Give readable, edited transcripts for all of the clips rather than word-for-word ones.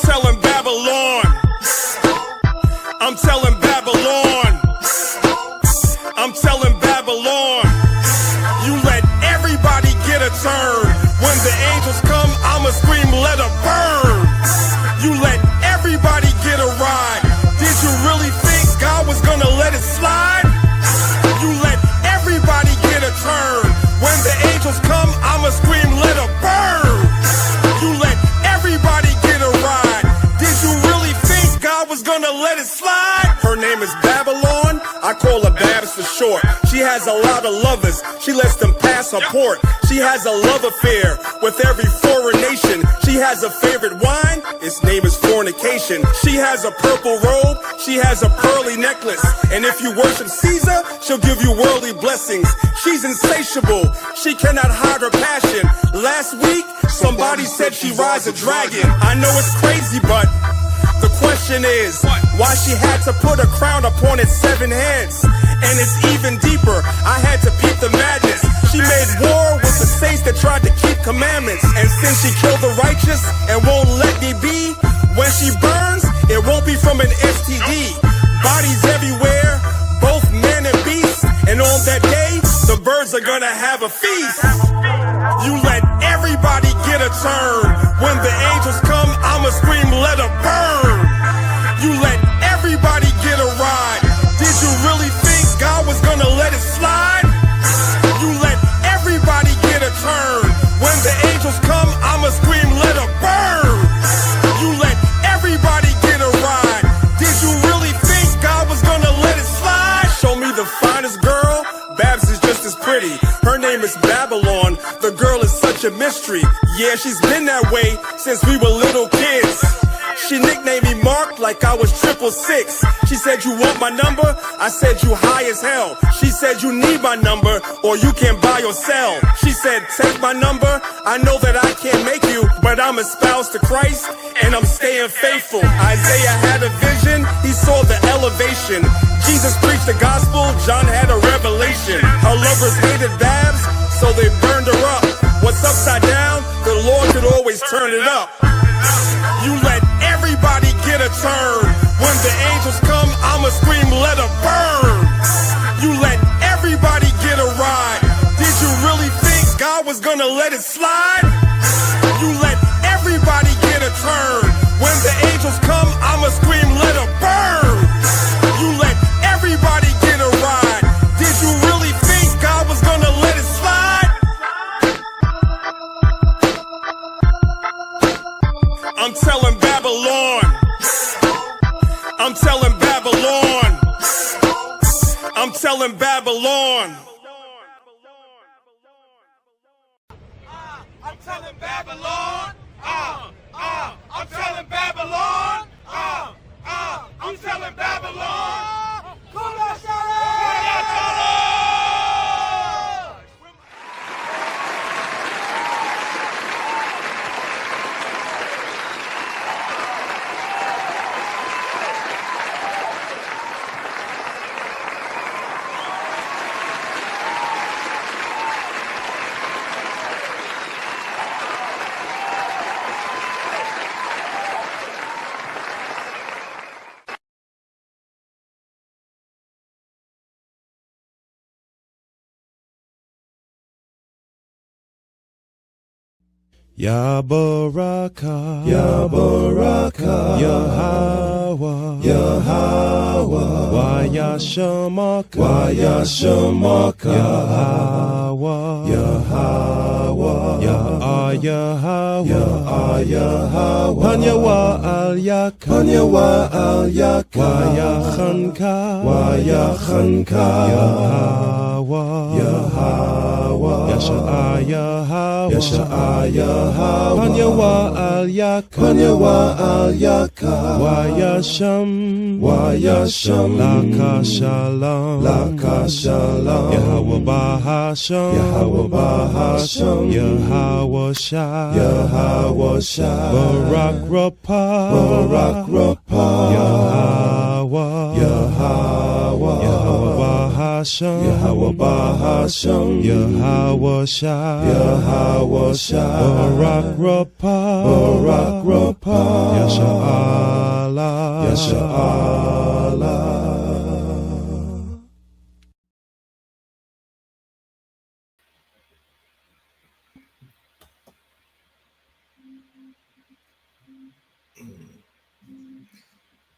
telling Babylon. I'm telling Babylon. I'm telling Babylon. You let everybody get a turn. When the angels come, I'ma scream, let her burn. You let everybody get a ride. Did you really think God was gonna let it slide? You let everybody get a turn. When the angels come, I'ma scream, let her burn. You let everybody get a ride. Did you really think God was gonna let it slide? Her name is Babylon, I call her Babs for short. She has a lot of lovers, she lets them pass her port. She has a love affair with every foreign nation. She has a favorite wine, its name is fornication. She has a purple robe, she has a pearly necklace. And if you worship Caesar, she'll give you worldly blessings. She's insatiable, she cannot hide her passion. Last week, somebody said she rides a dragon. I know it's crazy, but the question is, why she had to put a crown upon its 7 heads? And it's even deeper, I had to peep the madness. She made war with the saints that tried to keep commandments. And since she killed the righteous and won't let me be, when she burns, it won't be from an STD. Bodies everywhere, both men and beasts. And on that day, the birds are gonna have a feast. You let everybody get a turn. When the angels come, I'ma scream, let her burn. You let everybody get a ride. Did you really think God was gonna let it slide? You let everybody get a turn. When the angels come, I'ma scream, let her burn. You let everybody get a ride. Did you really think God was gonna let it slide? Show me the finest girl, Babs is just as pretty. Her name is Babylon, the girl is such a mystery. Yeah, she's been that way since we were little kids. She nicknamed me Mark like I was 666. She said, you want my number? I said, you high as hell. She said, you need my number or you can't buy or sell. She said, take my number. I know that I can't make you, but I'm espoused to Christ and I'm staying faithful. Isaiah had a vision, he saw the elevation. Jesus preached the gospel, John had a revelation. Her lovers hated Babs, so they burned her up. What's upside down, the Lord could always turn it up. You let everybody get a turn. When the angels come, I'ma scream, let her burn. You let everybody get a ride. Did you really think God was gonna let it slide? You let everybody get a turn. When the angels come, I'ma scream, let her burn. You let everybody get a ride. Did you really think God was gonna let it slide? I'm telling Babylon. I'm telling Babylon. I'm telling Babylon. I'm telling Babylon. I'm telling Babylon. I'm telling Babylon. Ya Baraka, Ya Baraka, Yahweh, Yahweh, Waya Shamaka, Waya Shamaka, Yahweh, Yahweh, Yahweh, Yahweh, Panyawa al Yak, Panyawa al Yak, Waya Khanka, Waya Khanka, Yahweh, Yahweh, Yasha'ayah, Yasha'ayah. Panyawa al Yak, Panyawa al Yak, Wayasham, Wayasham, Laka Shalom, Laka Shalom, Yahweh Bahasham, Yahweh Bahasham, Yahweh Shah, Yahweh Shah, Barak Rapah, Barak Rapah, Yahweh, Yahweh, Yahweh Bahasham, Yahweh Bahasham, Yahweh Shai, Yahweh Shai, Barak Rapah, Barak Rapah, Yasha Allah, Yasha Allah.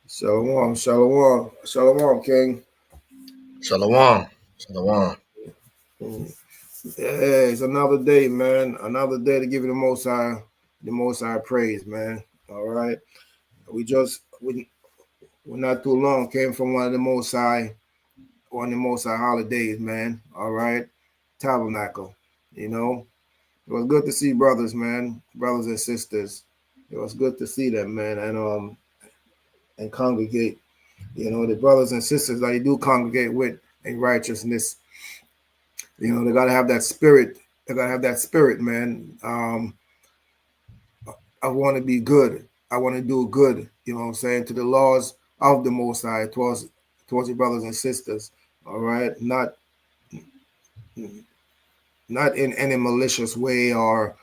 Shalom, shalom, shalom, King. Shalom. Shalom. Yeah, it's another day, man. Another day to give you the Most High praise, man. All right. We're not too long came from one of the Most High holidays, man. All right. Tabernacle. You know, it was good to see brothers, man, brothers and sisters. It was good to see them, man, and congregate. You know, the brothers and sisters that you do congregate with in righteousness. You know, they gotta have that spirit. They gotta have that spirit, man. I want to be good. I want to do good. You know what I'm saying? To the laws of the Most High, towards your brothers and sisters. All right, not in any malicious way or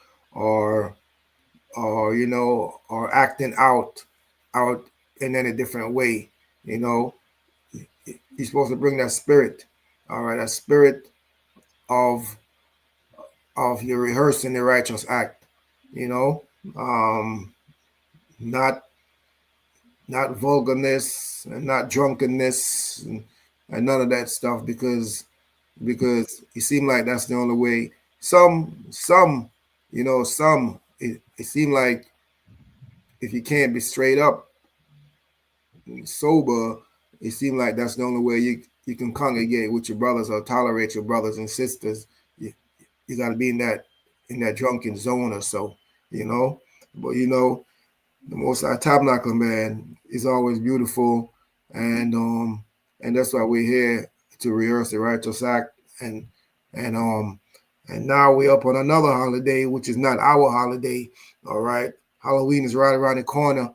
you know, or acting out in any different way. You know, you're supposed to bring that spirit. All right, that spirit of your rehearsing the righteous act. You know, not vulgarness and not drunkenness and none of that stuff because it seemed like that's the only way. Some you know, it seemed like if you can't be straight up sober, it seemed like that's the only way you can congregate with your brothers or tolerate your brothers and sisters. You got to be in that drunken zone or so, you know. But you know, the Most High Tabernacle, man, is always beautiful, and that's why we're here to rehearse the righteous act, and now we're up on another holiday, which is not our holiday. All right, Halloween is right around the corner.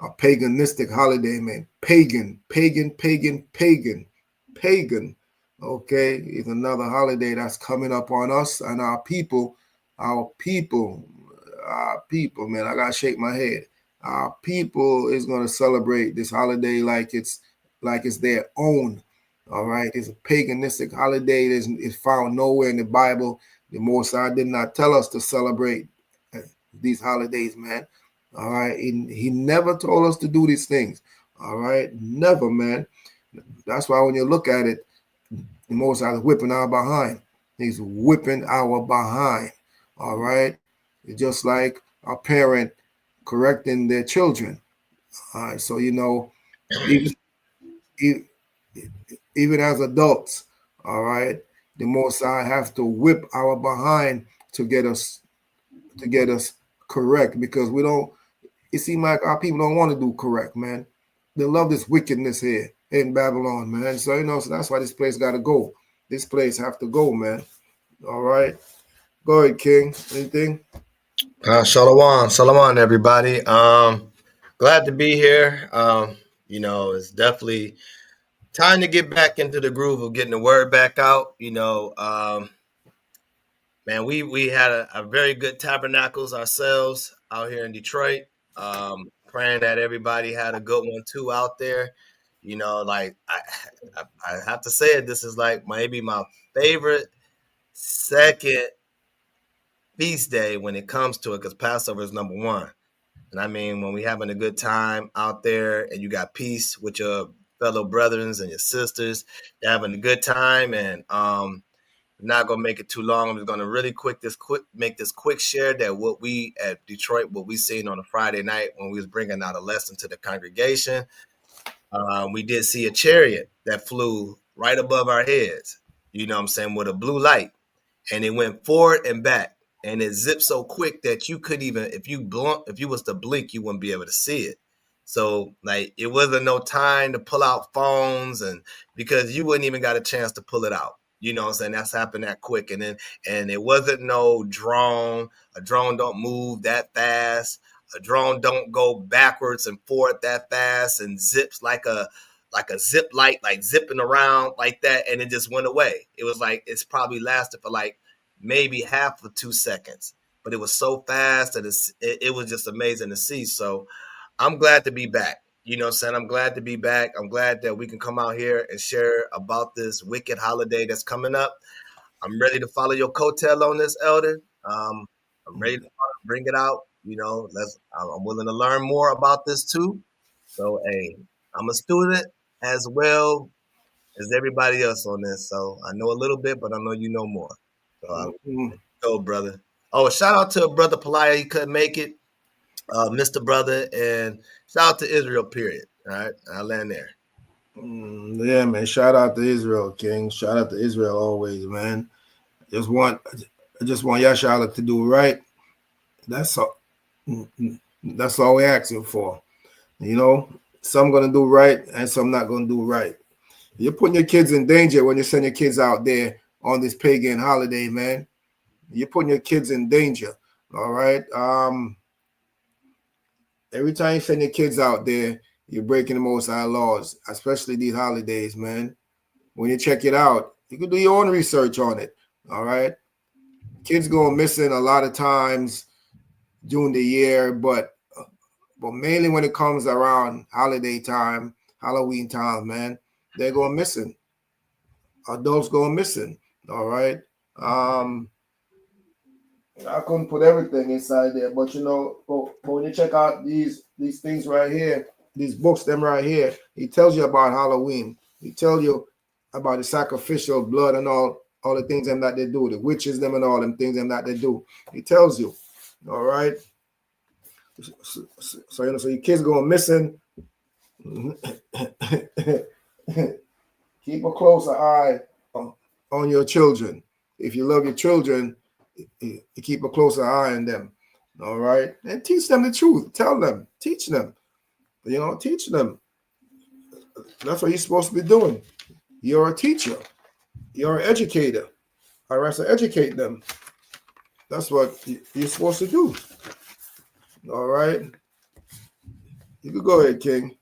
A paganistic holiday, man. Pagan. Okay, it's another holiday that's coming up on us and our people, man. I gotta shake my head. Our people is gonna celebrate this holiday like it's their own. All right, it's a paganistic holiday. It's found nowhere in the Bible. The Most High did not tell us to celebrate these holidays, man. All right, he never told us to do these things. All right, never, man. That's why when you look at it, the Most High is whipping our behind. He's whipping our behind. All right, it's just like a parent correcting their children. All right, so you know, even as adults, all right, the Most High have to whip our behind to get us correct, because we don't. It seems like our people don't want to do correct, man. They love this wickedness here in Babylon, man. So you know, so that's why this place got to go. This place have to go, man. All right, go ahead, King. Anything? Shalom, everybody. Glad to be here. You know, it's definitely time to get back into the groove of getting the word back out. You know, man, we had a very good tabernacles ourselves out here in Detroit. Praying that everybody had a good one too out there. You know, like I have to say it, this is like maybe my favorite second feast day when it comes to it, because Passover is number one. And I mean, when we having a good time out there and you got peace with your fellow brethren and your sisters, you're having a good time. And I'm not gonna make it too long. I'm just gonna really make this quick share that what we at Detroit, what we seen on a Friday night when we was bringing out a lesson to the congregation. We did see a chariot that flew right above our heads, you know what I'm saying, with a blue light, and it went forward and back, and it zipped so quick that you couldn't even, if you was to blink, you wouldn't be able to see it. So like, it wasn't no time to pull out phones, and because you wouldn't even got a chance to pull it out. You know what I'm saying? That's happened that quick. And it wasn't no drone. A drone don't move that fast. A drone don't go backwards and forward that fast and zips like a like a zip light, like zipping around like that, and it just went away. It was like it's probably lasted for like maybe half of 2 seconds, but it was so fast that it was just amazing to see. So I'm glad to be back. You know what I'm saying? I'm glad to be back. I'm glad that we can come out here and share about this wicked holiday that's coming up. I'm ready to follow your coattail on this, Elder. I'm ready to bring it out. You know, I'm willing to learn more about this too. So, hey, I'm a student as well as everybody else on this. So I know a little bit, but I know you know more. So I'll go, brother. Oh, shout out to brother Peliah. He couldn't make it, Mr. Brother, and shout out to Israel. Period. All right, I'll land there. Yeah, man. Shout out to Israel, King. Shout out to Israel always, man. I just want Yashala to do right. That's all. That's all we're asking for. You know, some gonna do right and some not gonna do right. You're putting your kids in danger when you send your kids out there on this pagan holiday, man. You're putting your kids in danger. All right. Every time you send your kids out there, you're breaking the Most High laws, especially these holidays, man. When you check it out, you can do your own research on it. All right. Kids go missing a lot of times during the year, but mainly when it comes around holiday time, Halloween time, man, they're going missing. Adults going missing. All right. I couldn't put everything inside there, but you know, but when you check out these things right here, these books, them right here, he tells you about Halloween. He tells you about the sacrificial blood and all the things them that they do, the witches them and all them things them that they do. He tells you. All right. So you know, so your kids going missing. Keep a closer eye on your children. If you love your children, you keep a closer eye on them. All right. And teach them the truth. Tell them. Teach them. You know, teach them. That's what you're supposed to be doing. You're a teacher. You're an educator. All right. So educate them. That's what you're supposed to do. All right. You can go ahead, King.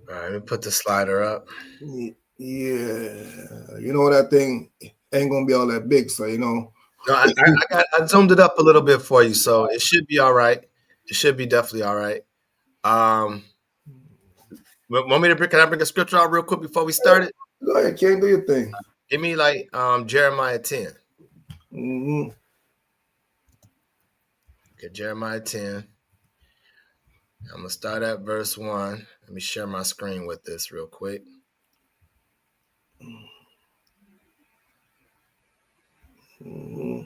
All right, let me put the slider up. Yeah. You know, that thing ain't going to be all that big. So, you know. No, I zoomed it up a little bit for you, so it should be all right. It should be definitely all right. Want me to can I bring a scripture out real quick before we start it? Go ahead, King. Do your thing. Give me like Jeremiah 10. Mm-hmm. Okay, Jeremiah 10. I'm gonna start at verse 1. Let me share my screen with this real quick. Mm-hmm. Mm-hmm.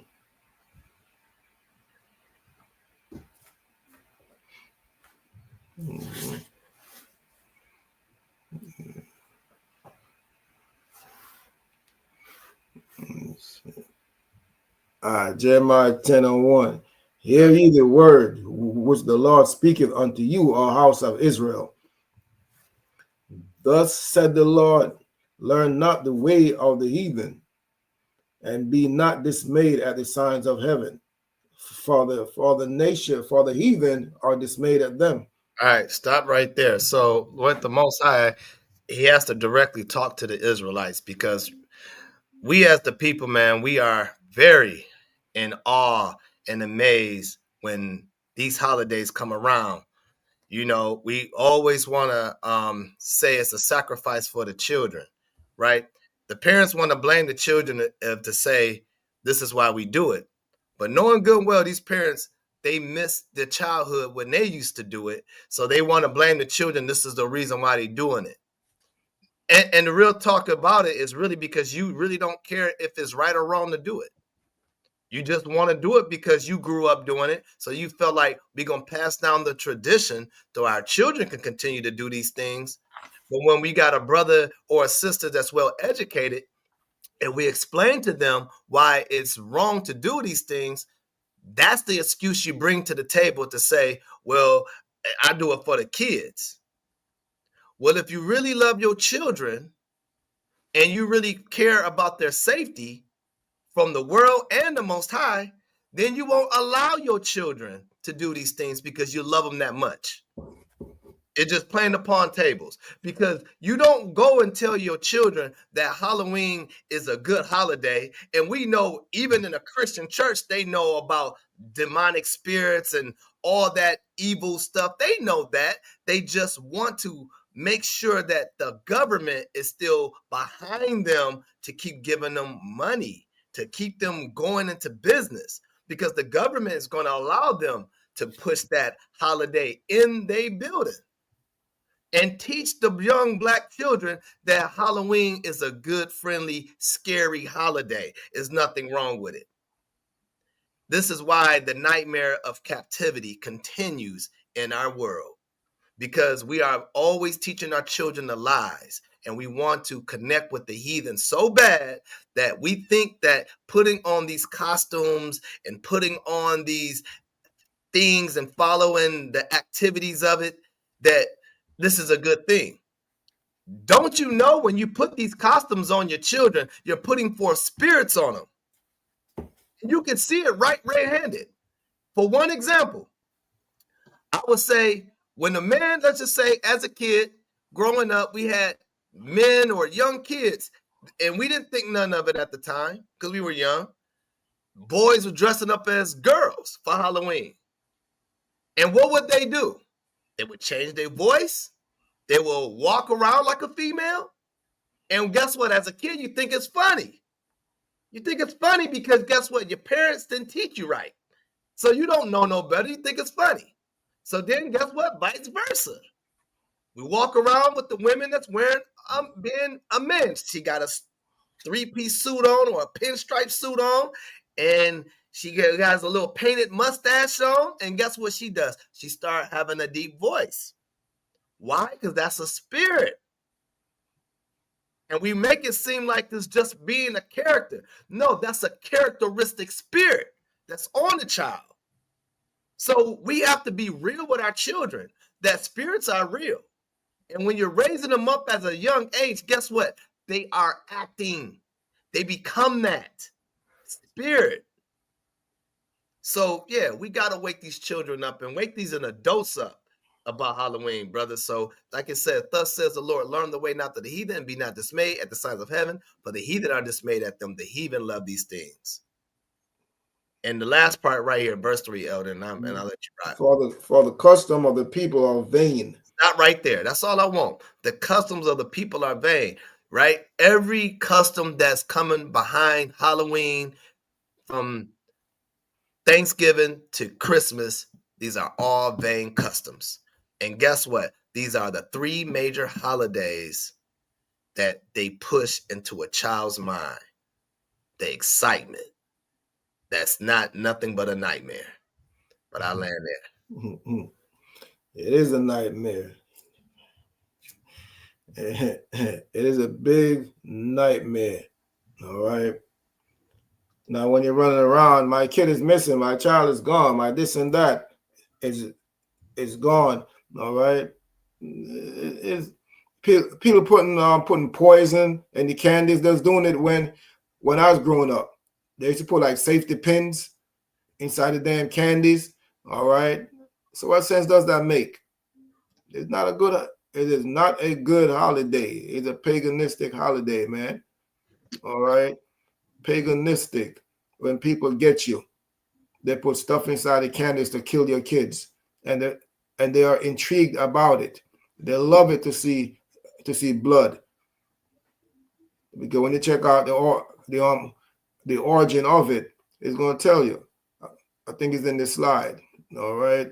Jeremiah 10:1. Hear ye the word which the Lord speaketh unto you, O house of Israel. Thus said the Lord, learn not the way of the heathen, and be not dismayed at the signs of heaven. For the nation, for the heathen are dismayed at them. All right, stop right there. So what the Most High, he has to directly talk to the Israelites, because we as the people, man, we are very in awe and amazed when these holidays come around. You know, we always want to say it's a sacrifice for the children, right? The parents want to blame the children to say this is why we do it. But knowing good and well, these parents, they miss their childhood when they used to do it. So they want to blame the children. This is the reason why they're doing it. And the real talk about it is really because you really don't care if it's right or wrong to do it. You just want to do it because you grew up doing it. So you felt like we're going to pass down the tradition so our children can continue to do these things. But when we got a brother or a sister that's well educated and we explain to them why it's wrong to do these things, that's the excuse you bring to the table to say, well, I do it for the kids. Well, if you really love your children and you really care about their safety from the world and the Most High, then you won't allow your children to do these things because you love them that much. It's just playing upon tables, because you don't go and tell your children that Halloween is a good holiday. And we know even in a Christian church, they know about demonic spirits and all that evil stuff. They know that. They just want to make sure that the government is still behind them to keep giving them money, to keep them going into business, because the government is going to allow them to push that holiday in their building and teach the young Black children that Halloween is a good, friendly, scary holiday. There's nothing wrong with it. This is why the nightmare of captivity continues in our world, because we are always teaching our children the lies, and we want to connect with the heathen so bad that we think that putting on these costumes and putting on these things and following the activities of it, that this is a good thing. Don't you know when you put these costumes on your children, you're putting forth spirits on them? You can see it right red-handed. For one example, I would say when a man, let's just say as a kid, growing up, we had men or young kids, and we didn't think none of it at the time because we were young. Boys were dressing up as girls for Halloween. And what would they do? They would change their voice. They will walk around like a female. And guess what? As a kid, you think it's funny. You think it's funny because guess what? Your parents didn't teach you right. So you don't know no better. You think it's funny. So then guess what? Vice versa. We walk around with the women that's wearing being a man. She got a three-piece suit on or a pinstripe suit on, and she has a little painted mustache on. And guess what she does? She starts having a deep voice. Why? Because that's a spirit. And we make it seem like it's just being a character. No, that's a characteristic spirit that's on the child. So we have to be real with our children that spirits are real. And when you're raising them up as a young age, guess what? They are acting. They become that spirit. So yeah, we got to wake these children up and wake these adults up about Halloween, brother. So like I said, thus says the Lord, learn the way not to the heathen and be not dismayed at the signs of heaven, for the heathen are dismayed at them. The heathen love these things. And the last part right here, verse 3, Elder, and I'll let you ride. For the custom of the people are vain. Not right there. That's all I want. The customs of the people are vain, right? Every custom that's coming behind Halloween, from Thanksgiving to Christmas, these are all vain customs. And guess what? These are the three major holidays that they push into a child's mind. The excitement. That's nothing but a nightmare. But I land there. It is a nightmare. It is a big nightmare. All right. Now, when you're running around, my kid is missing, my child is gone, my this and that is gone. All right. People putting poison in the candies. They was doing it when I was growing up. They used to put like safety pins inside the damn candies. All right. So what sense does that make? It is not a good holiday. It's a paganistic holiday, man. All right. Paganistic. When people get you, they put stuff inside the candies to kill your kids, and they are intrigued about it. They love it to see blood. Because when you check out the origin of it, it's going to tell you. I think it's in this slide. All right.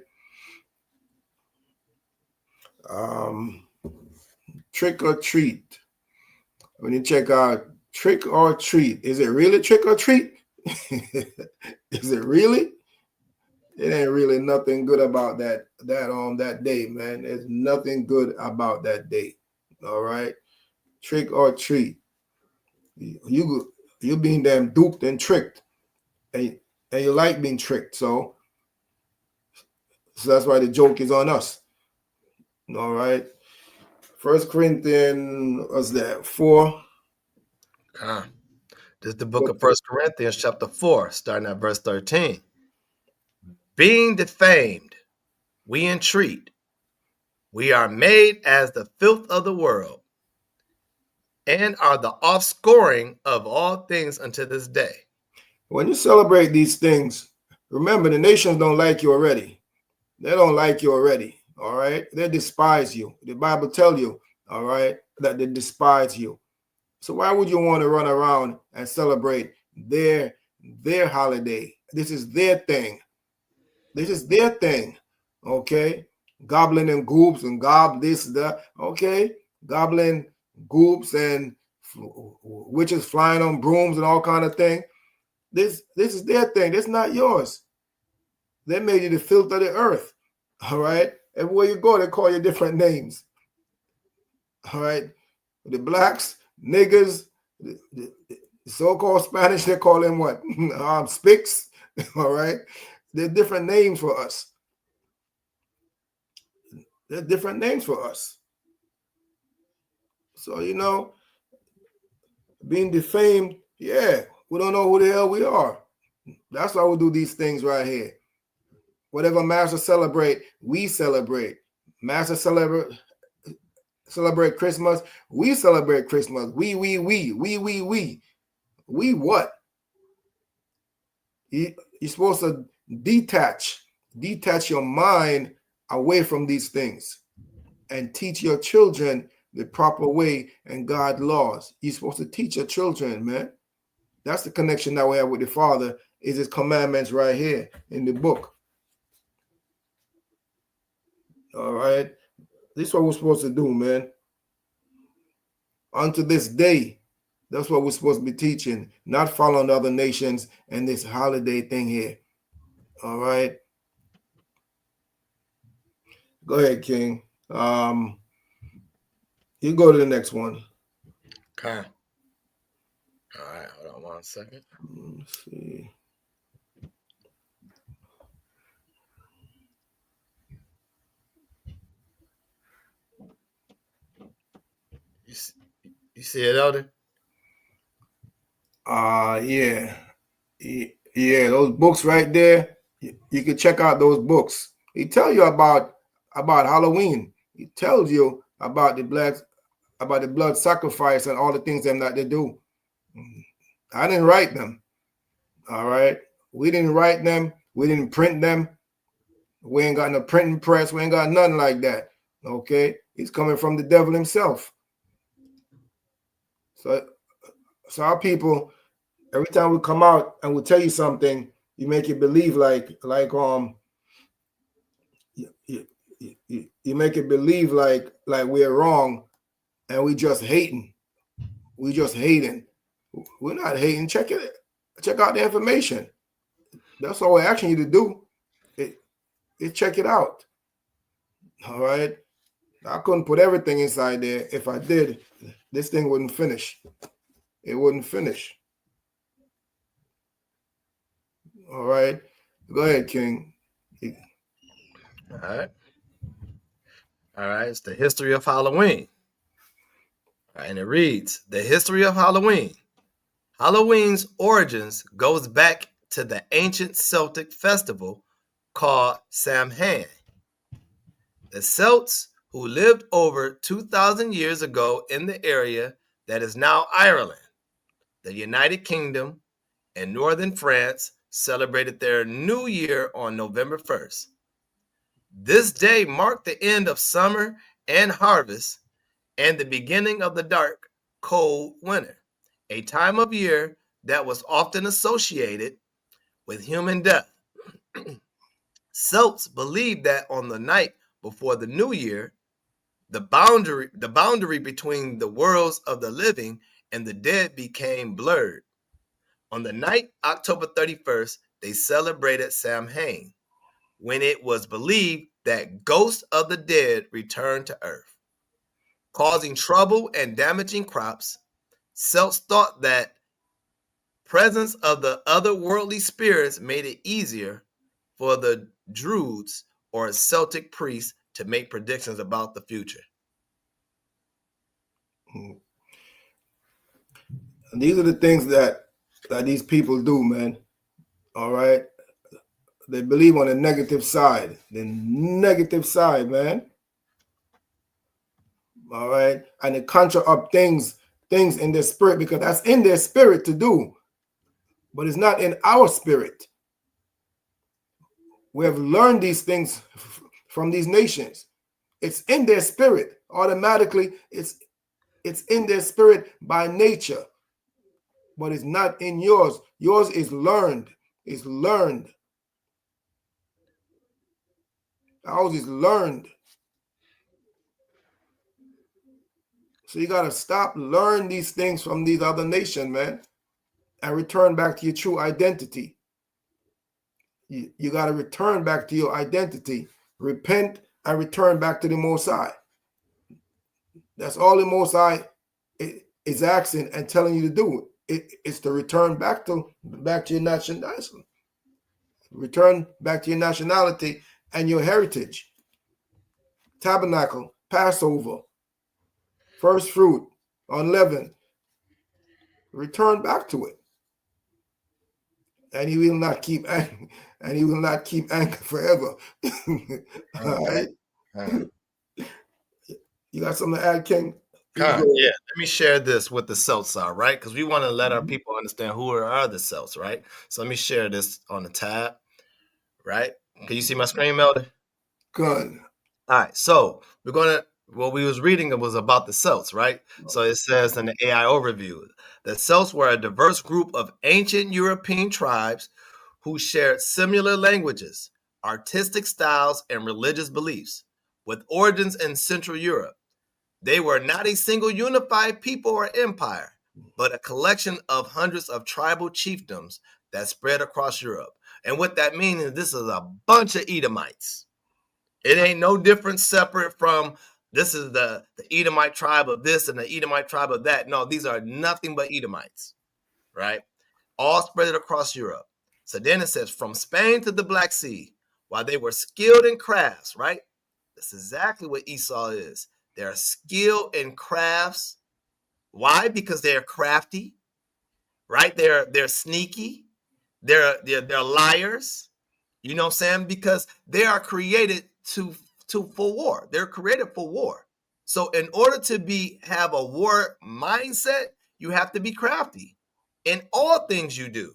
Trick or treat. When you check out trick or treat, is it really trick or treat? Is it really? It ain't really nothing good about that day, man. There's nothing good about that day. All right. Trick or treat. You being damn duped and tricked. And you like being tricked. So that's why the joke is on us. All right. 1 Corinthians, was that 4? This is the book of 1 Corinthians chapter 4, starting at verse 13. Being defamed, we entreat, We are made as the filth of the world, and are the offscoring of all things unto this day. When you celebrate these things, remember the nations don't like you already. They don't like you already. All right. They despise you. The Bible tells you, all right, that they despise you. So why would you want to run around and celebrate their holiday? This is their thing. This is their thing. Okay. Gobbling and goops and gob this, that. Okay. Gobbling goops and witches flying on brooms and all kind of thing. This is their thing. This is not yours. They made you the filth of the earth. All right. Everywhere you go, they call you different names. All right. The blacks, niggers, the so-called Spanish, they call them what? Spics. All right. They're different names for us. They're different names for us. So, you know, being defamed, yeah, we don't know who the hell we are. That's why we do these things right here. Whatever Master celebrate, we celebrate. Master celebrate Christmas, we celebrate Christmas. We what? You're supposed to detach your mind away from these things and teach your children the proper way and God laws. You're supposed to teach your children, man. That's the connection that we have with the Father, is his commandments right here in the book. All right. This is what we're supposed to do, man. Unto this day, that's what we're supposed to be teaching, not following the other nations and this holiday thing here. All right. Go ahead, King. You go to the next one. Okay. All right. Hold on 1 second. Let's see. You see it, Elder? Yeah. Yeah, those books right there. You can check out those books. He tell you about Halloween. He tells you about the blood sacrifice and all the things that they do. I didn't write them. All right. We didn't write them. We didn't print them. We ain't got no printing press. We ain't got nothing like that. Okay. He's coming from the devil himself. So our people, every time we come out and we tell you something, you make it believe you make it believe like we're wrong and we just hating. We just hating. We're not hating. Check out the information. That's all we're asking you to do. Check it out. All right. I couldn't put everything inside there. If I did, this thing wouldn't finish. It wouldn't finish. All right. Go ahead, King. All right. All right. It's the history of Halloween. All right, and it reads, the history of Halloween. Halloween's origins goes back to the ancient Celtic festival called Samhain. The Celts, who lived over 2,000 years ago in the area that is now Ireland, the United Kingdom, and northern France, celebrated their new year on November 1st. This day marked the end of summer and harvest and the beginning of the dark, cold winter, a time of year that was often associated with human death. Celts believed that on the night before the new year, the boundary between the worlds of the living and the dead became blurred. On the night, October 31st, they celebrated Samhain, when it was believed that ghosts of the dead returned to earth, causing trouble and damaging crops. Celts thought that presence of the otherworldly spirits made it easier for the Druids or Celtic priests to make predictions about the future. And these are the things that these people do, man. All right. They believe on the negative side. The negative side, man. All right. And they conjure up things in their spirit, because that's in their spirit to do, but it's not in our spirit. We have learned these things from these nations. It's in their spirit. Automatically, it's in their spirit by nature, but it's not in yours. Yours is learned. It's learned. Ours is learned. So you got to stop learning these things from these other nations, man, and return back to your true identity. You got to return back to your identity. Repent and return back to the Most High. That's all the Most High is asking and telling you to do. It's to return back to your nationality. Return back to your nationality and your heritage. Tabernacle, Passover, first fruit, unleavened. Return back to it. And he will not keep angry. And he will not keep angry forever. All right. You got something to add, King? Yeah, let me share this with the Celts, right? Because we want to let our people understand who are the Celts, right? So let me share this on the tab, right? Can you see my screen, Melder? Good. All right, so we're gonna. What we was reading was about the Celts, right? So it says in the AI overview, the Celts were a diverse group of ancient European tribes who shared similar languages, artistic styles, and religious beliefs, with origins in Central Europe. They were not a single unified people or empire, but a collection of hundreds of tribal chiefdoms that spread across Europe. And what that means is this is a bunch of Edomites. It ain't no different separate from this is the Edomite tribe of this and the Edomite tribe of that. No, these are nothing but Edomites, right? All spread across Europe. So then it says from Spain to the Black Sea, while they were skilled in crafts, right? That's exactly what Esau is. They're skilled in crafts. Why? Because they're crafty, right? They're sneaky. They're liars. You know what I'm saying? Because they are created for war. They're created for war. So in order to have a war mindset, you have to be crafty in all things you do.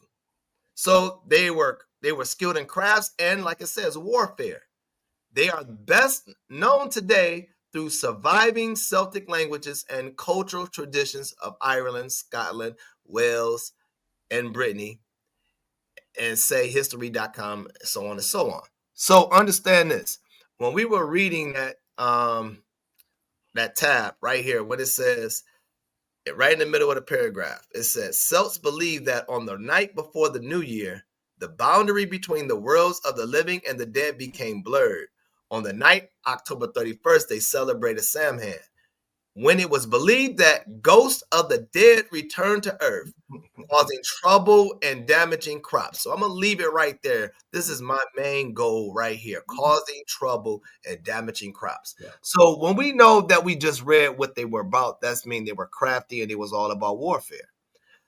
So they were skilled in crafts and, like it says, warfare. They are best known today through surviving Celtic languages and cultural traditions of Ireland, Scotland, Wales, and Brittany, and say history.com, so on and so on. So understand this. When we were reading that tab right here, what it says, right in the middle of the paragraph, it says, Celts believe that on the night before the new year, the boundary between the worlds of the living and the dead became blurred. On the night, October 31st, they celebrated Samhain, when it was believed that ghosts of the dead returned to Earth, causing trouble and damaging crops. So I'm going to leave it right there. This is my main goal right here, causing trouble and damaging crops. Yeah. So when we know that we just read what they were about, that's mean they were crafty and it was all about warfare.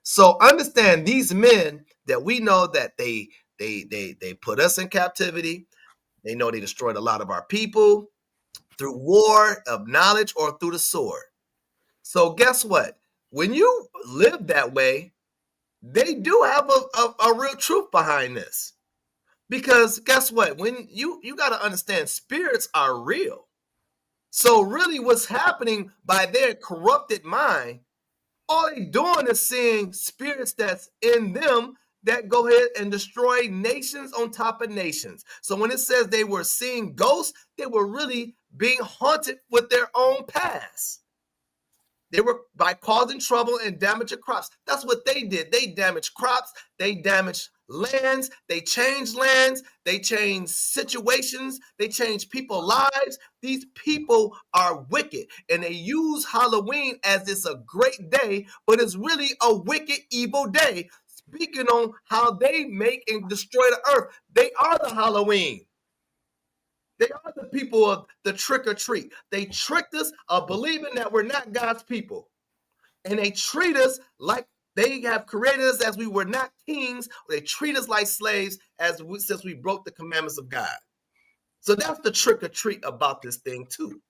So understand these men that we know that they put us in captivity. They know they destroyed a lot of our people through war of knowledge or through the sword. So guess what? When you live that way, they do have a real truth behind this. Because guess what? When you got to understand, spirits are real. So really what's happening by their corrupted mind, all they doing is seeing spirits that's in them that go ahead and destroy nations on top of nations. So when it says they were seeing ghosts, they were really being haunted with their own past. They were by causing trouble and damaging crops. That's what they did. They damaged crops. They damaged lands. They changed lands. They changed situations. They changed people's lives. These people are wicked. And they use Halloween as it's a great day, but it's really a wicked, evil day. Speaking on how they make and destroy the earth. They are the Halloween. They are the people of the trick or treat. They tricked us of believing that we're not God's people. And they treat us like they have created us as we were not kings. They treat us like slaves since we broke the commandments of God. So that's the trick or treat about this thing too.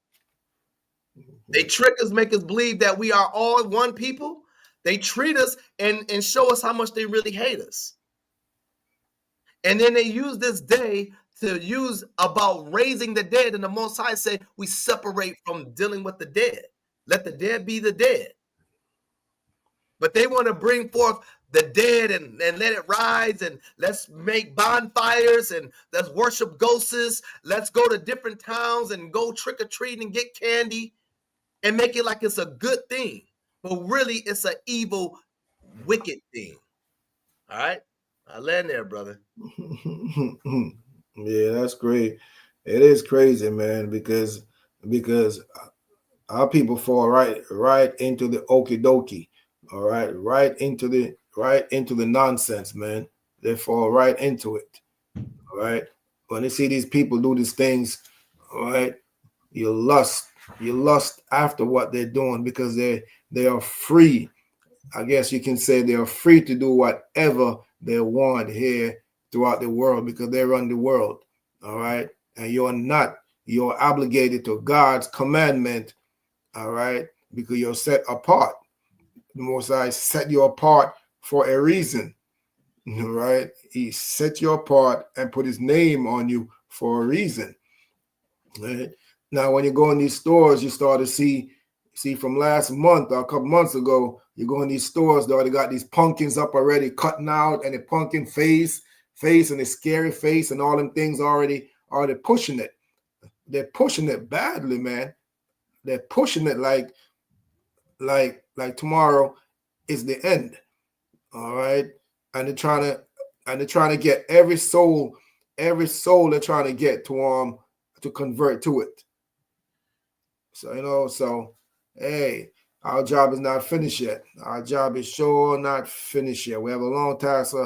They trick us, make us believe that we are all one people. They treat us and show us how much they really hate us. And then they use this day to use about raising the dead. And the Most High say we separate from dealing with the dead. Let the dead be the dead. But they want to bring forth the dead and let it rise, and let's make bonfires and let's worship ghosts. Let's go to different towns and go trick or treat and get candy and make it like it's a good thing. But really, it's an evil, wicked thing. All right? I land there, brother. Yeah, that's great. It is crazy, man, because our people fall right into the okie dokie. All right, right into the nonsense, man. They fall right into it. All right. When they see these people do these things, all right, you lust after what they're doing because they are free. I guess you can say they are free to do whatever they want here throughout the world because they run the world. All right. And you're not. You're obligated to God's commandment. All right. Because you're set apart. The Most High set you apart for a reason. All right. He set you apart and put his name on you for a reason. Right? Now, when you go in these stores, you start to see from last month or a couple months ago, you go in these stores, they already got these pumpkins up already cutting out, and the pumpkin face and the scary face and all them things already pushing it. They're pushing it badly, man. They're pushing it like tomorrow is the end. All right. And they're trying to get every soul they're trying to get to convert to it. So hey, our job is not finished yet. Our job is sure not finished yet. We have a long task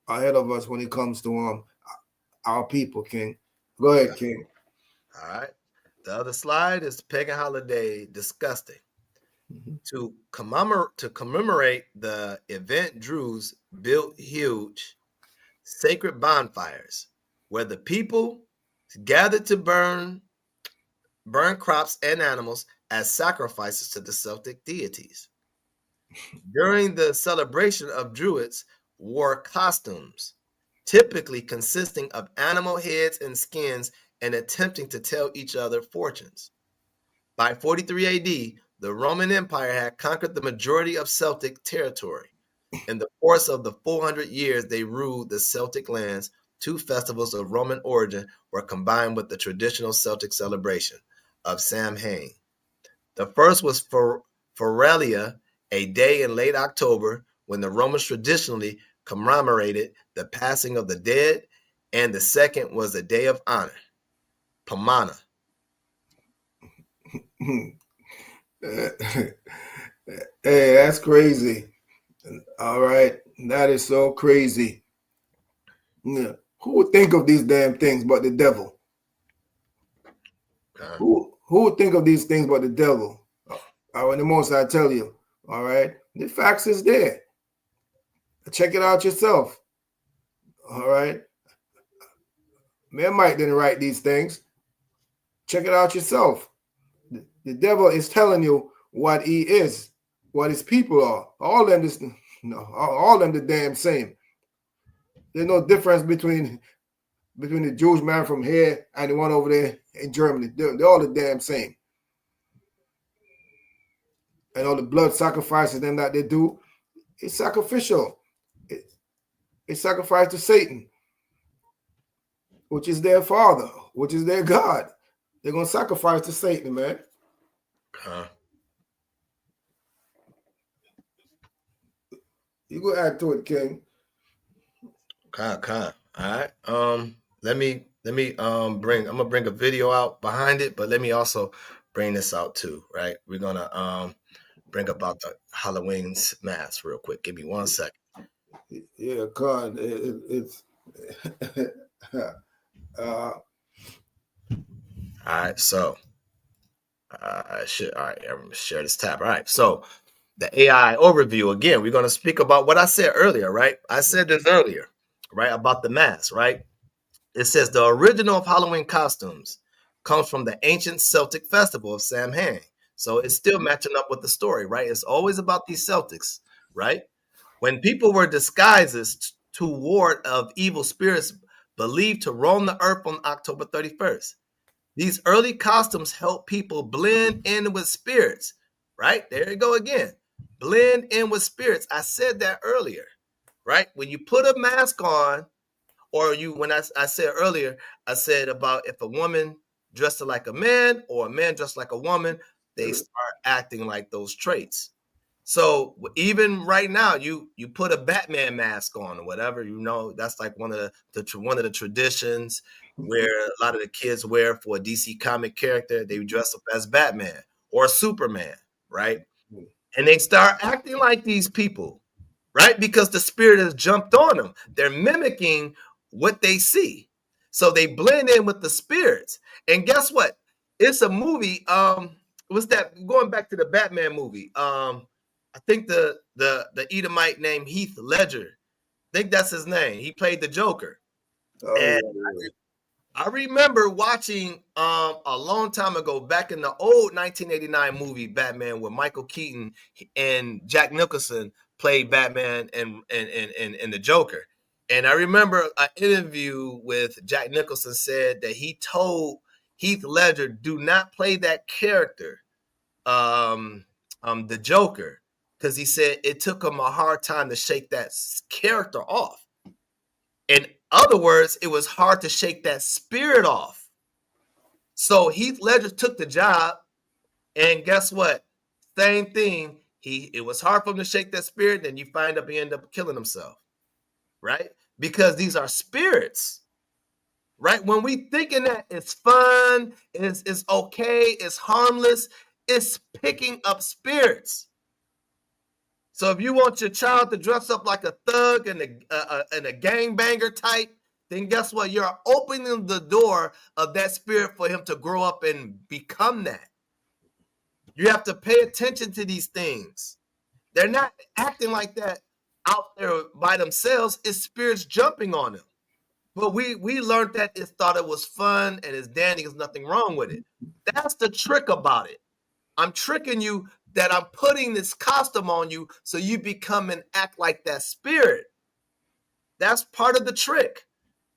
ahead of us when it comes to our people, King. Go ahead, King. All right. The other slide is pagan holiday disgusting. Mm-hmm. To commemorate the event, Druze built huge sacred bonfires where the people gathered to burn crops and animals as sacrifices to the Celtic deities. During the celebration of Druids wore costumes, typically consisting of animal heads and skins, and attempting to tell each other fortunes. By 43 AD, the Roman Empire had conquered the majority of Celtic territory. In the course of the 400 years they ruled the Celtic lands, two festivals of Roman origin were combined with the traditional Celtic celebration of Samhain. The first was Ahrawaha.Peliah, a day in late October when the Romans traditionally commemorated the passing of the dead, and the second was a day of honor, Pomona. Hey, that's crazy. All right. That is so crazy. Yeah. Who would think of these damn things but the devil? Who would think of these things but the devil? When the Most I tell you, all right, the facts is there. Check it out yourself. All right. Man Mike didn't write these things. Check it out yourself. The devil is telling you what he is, what his people are. All them the damn same. There's no difference between the Jewish man from here and the one over there in Germany. They're all the damn same. And all the blood sacrifices them that they do, it's sacrificial. It's sacrifice to Satan, which is their father, which is their God. They're going to sacrifice to Satan, man. You go add to it, King. All right. Let me I'm gonna bring a video out behind it, but let me also bring this out too, right? We're gonna bring about the Halloween mass real quick. Give me 1 second. Yeah, Con, it's all right, so I'm gonna share this tab. All right, so the AI overview again, we're gonna speak about what I said earlier, right? I said this earlier, right, about the mask, right? It says the original of Halloween costumes comes from the ancient Celtic festival of Samhain. So it's still matching up with the story, right? It's always about these Celtics, right? When people were disguises to ward of evil spirits believed to roam the earth on October 31st. These early costumes help people blend in with spirits, right? There you go again. Blend in with spirits. I said that earlier, right? When you put a mask on, or when I said earlier, I said about if a woman dressed like a man or a man dressed like a woman, they start acting like those traits. So even right now, you put a Batman mask on or whatever, that's like one of the traditions where a lot of the kids wear for a DC comic character. They dress up as Batman or Superman, right? And they start acting like these people, right? Because the spirit has jumped on them. They're mimicking what they see. So they blend in with the spirits. And guess what? It's a movie. What's that? Going back to the Batman movie. I think the Edomite named Heath Ledger. I think that's his name. He played the Joker. And I remember watching a long time ago, back in the old 1989 movie Batman, where Michael Keaton and Jack Nicholson played Batman and the Joker. And I remember an interview with Jack Nicholson said that he told Heath Ledger, do not play that character, the Joker, because he said it took him a hard time to shake that character off. In other words, it was hard to shake that spirit off. So Heath Ledger took the job, and guess what? Same thing. It was hard for him to shake that spirit, and you find out he ended up killing himself, right? Because these are spirits, right? When we thinking that it's fun, it's okay, it's harmless, it's picking up spirits. So if you want your child to dress up like a thug and a gangbanger type, then guess what? You're opening the door of that spirit for him to grow up and become that. You have to pay attention to these things. They're not acting like that out there by themselves. It's spirits jumping on them. But we learned that thought it was fun and it's dandy. There's nothing wrong with it. That's the trick about it. I'm tricking you that I'm putting this costume on you so you become and act like that spirit. That's part of the trick,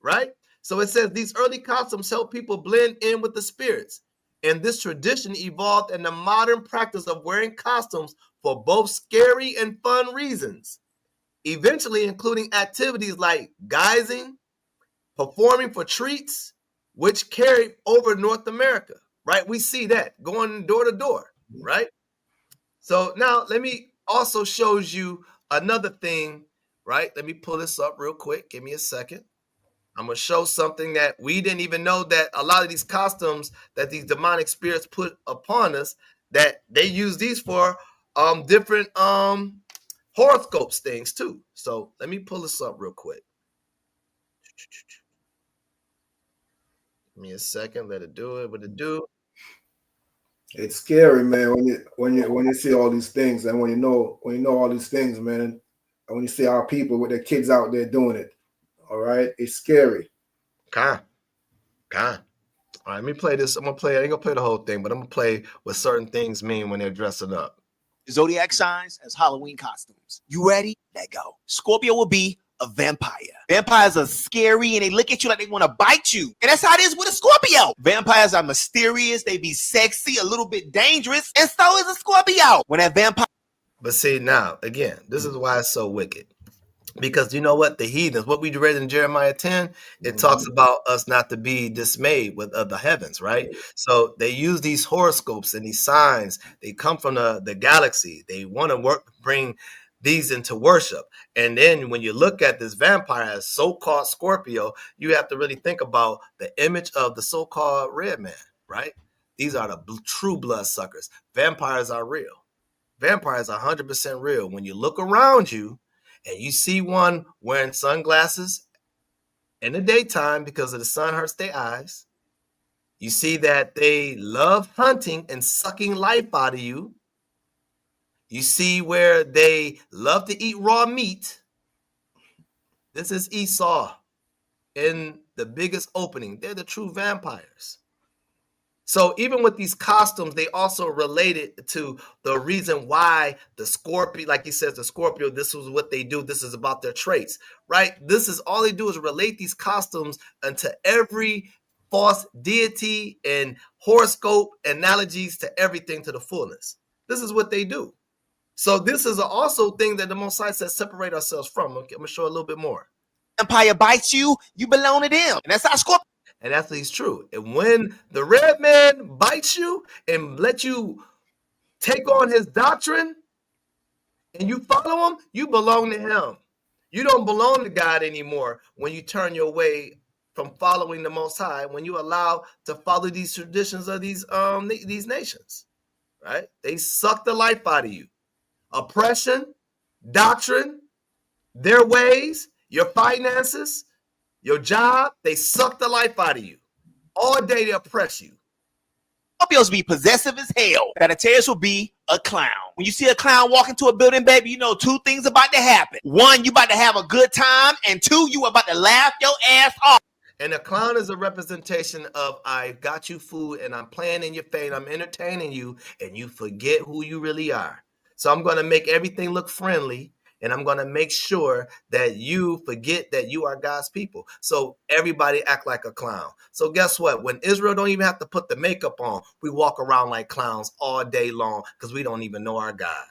right? So it says these early costumes help people blend in with the spirits. And this tradition evolved in the modern practice of wearing costumes for both scary and fun reasons, eventually including activities like guising, performing for treats, which carried over North America, right? We see that going door to door, right? So now let me also shows you another thing, right? Let me pull this up real quick. Give me a second. I'm going to show something that we didn't even know, that a lot of these costumes that these demonic spirits put upon us, that they use these for different horoscopes things too. So let me pull this up real quick. Give me a second. Let it do it. What it do? It's scary, man, when you see all these things, and when you know all these things, man, and when you see our people with their kids out there doing it. All right, it's scary. All right, let me play this. I'm gonna play. I ain't gonna play the whole thing, but I'm gonna play what certain things mean when they're dressing up. Zodiac signs as Halloween costumes. You ready? Let go. Scorpio will be a vampire. Vampires are scary and they look at you like they want to bite you. And that's how it is with a Scorpio. Vampires are mysterious, they be sexy, a little bit dangerous, and so is a Scorpio. When that vampire. But see, now, again, this is why it's so wicked. Because you know what? The heathens, what we read in Jeremiah 10, it talks about us not to be dismayed with the heavens, right? So they use these horoscopes and these signs. They come from the galaxy. They want to bring these into worship. And then when you look at this vampire as so-called Scorpio, you have to really think about the image of the so-called red man, right? These are the true blood suckers. Vampires are real. Vampires are 100% real. When you look around you, and you see one wearing sunglasses in the daytime because of the sun hurts their eyes. You see that they love hunting and sucking life out of you. You see where they love to eat raw meat. This is Esau in the biggest opening. They're the true vampires. So even with these costumes, they also related to the reason why the Scorpio, like he says, the Scorpio, this is what they do. This is about their traits, right? This is all they do is relate these costumes unto every false deity and horoscope analogies to everything to the fullness. This is what they do. So this is also thing that the Most High says separate ourselves from. Okay, I'm going to show a little bit more. Empire bites you, you belong to them. And that's how Scorpio. And that's true. And when the red man bites you and let you take on his doctrine and you follow him, you belong to him. You don't belong to God anymore when you turn your way from following the Most High, when you allow to follow these traditions of these nations, right? They suck the life out of you. Oppression, doctrine, their ways, your finances, your job, they suck the life out of you. All day they oppress you. Scorpios be possessive as hell. Sagittarius will be a clown. When you see a clown walk into a building, baby, you know two things about to happen. One, you about to have a good time, and two, you about to laugh your ass off. And a clown is a representation of I got you food and I'm playing in your face, I'm entertaining you, and you forget who you really are. So I'm going to make everything look friendly, and I'm going to make sure that you forget that you are God's people. So everybody act like a clown. So guess what? When Israel don't even have to put the makeup on, we walk around like clowns all day long because we don't even know our God.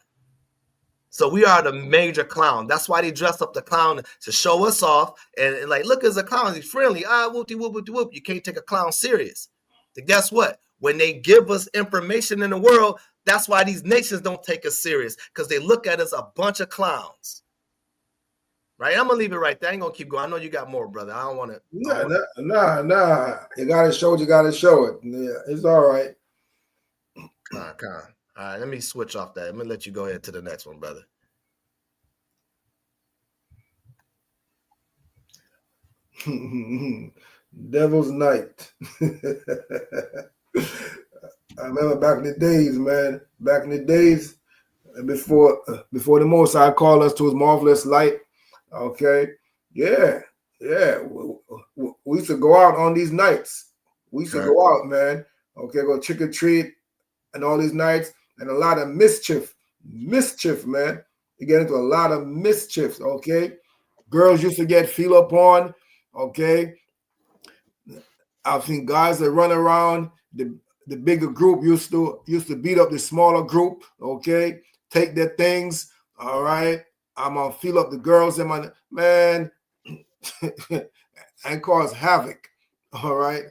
So we are the major clown. That's why they dress up the clown to show us off. And like, look, there's a clown. He's friendly. Whoopty whoop, whoopty whoop. You can't take a clown serious. So guess what? When they give us information in the world, that's why these nations don't take us serious, because they look at us a bunch of clowns. Right? I'm going to leave it right there. I ain't going to keep going. I know you got more, brother. I don't want to. Nah. You got to show it. Yeah, it's all right. All right, let me switch off that. Let me let you go ahead to the next one, brother. Devil's Night. I remember back in the days, man. Back in the days, before the Most High called us to His marvelous light. Okay, yeah. We used to go out on these nights. We used to go out, man. Okay, go trick or treat, and all these nights. And a lot of mischief, man. You get into a lot of mischief, okay? Girls used to get feel upon, okay? I've seen guys that run around. The bigger group used to beat up the smaller group, okay? Take their things, all right? I'm gonna feel up the girls in my man and cause havoc, all right?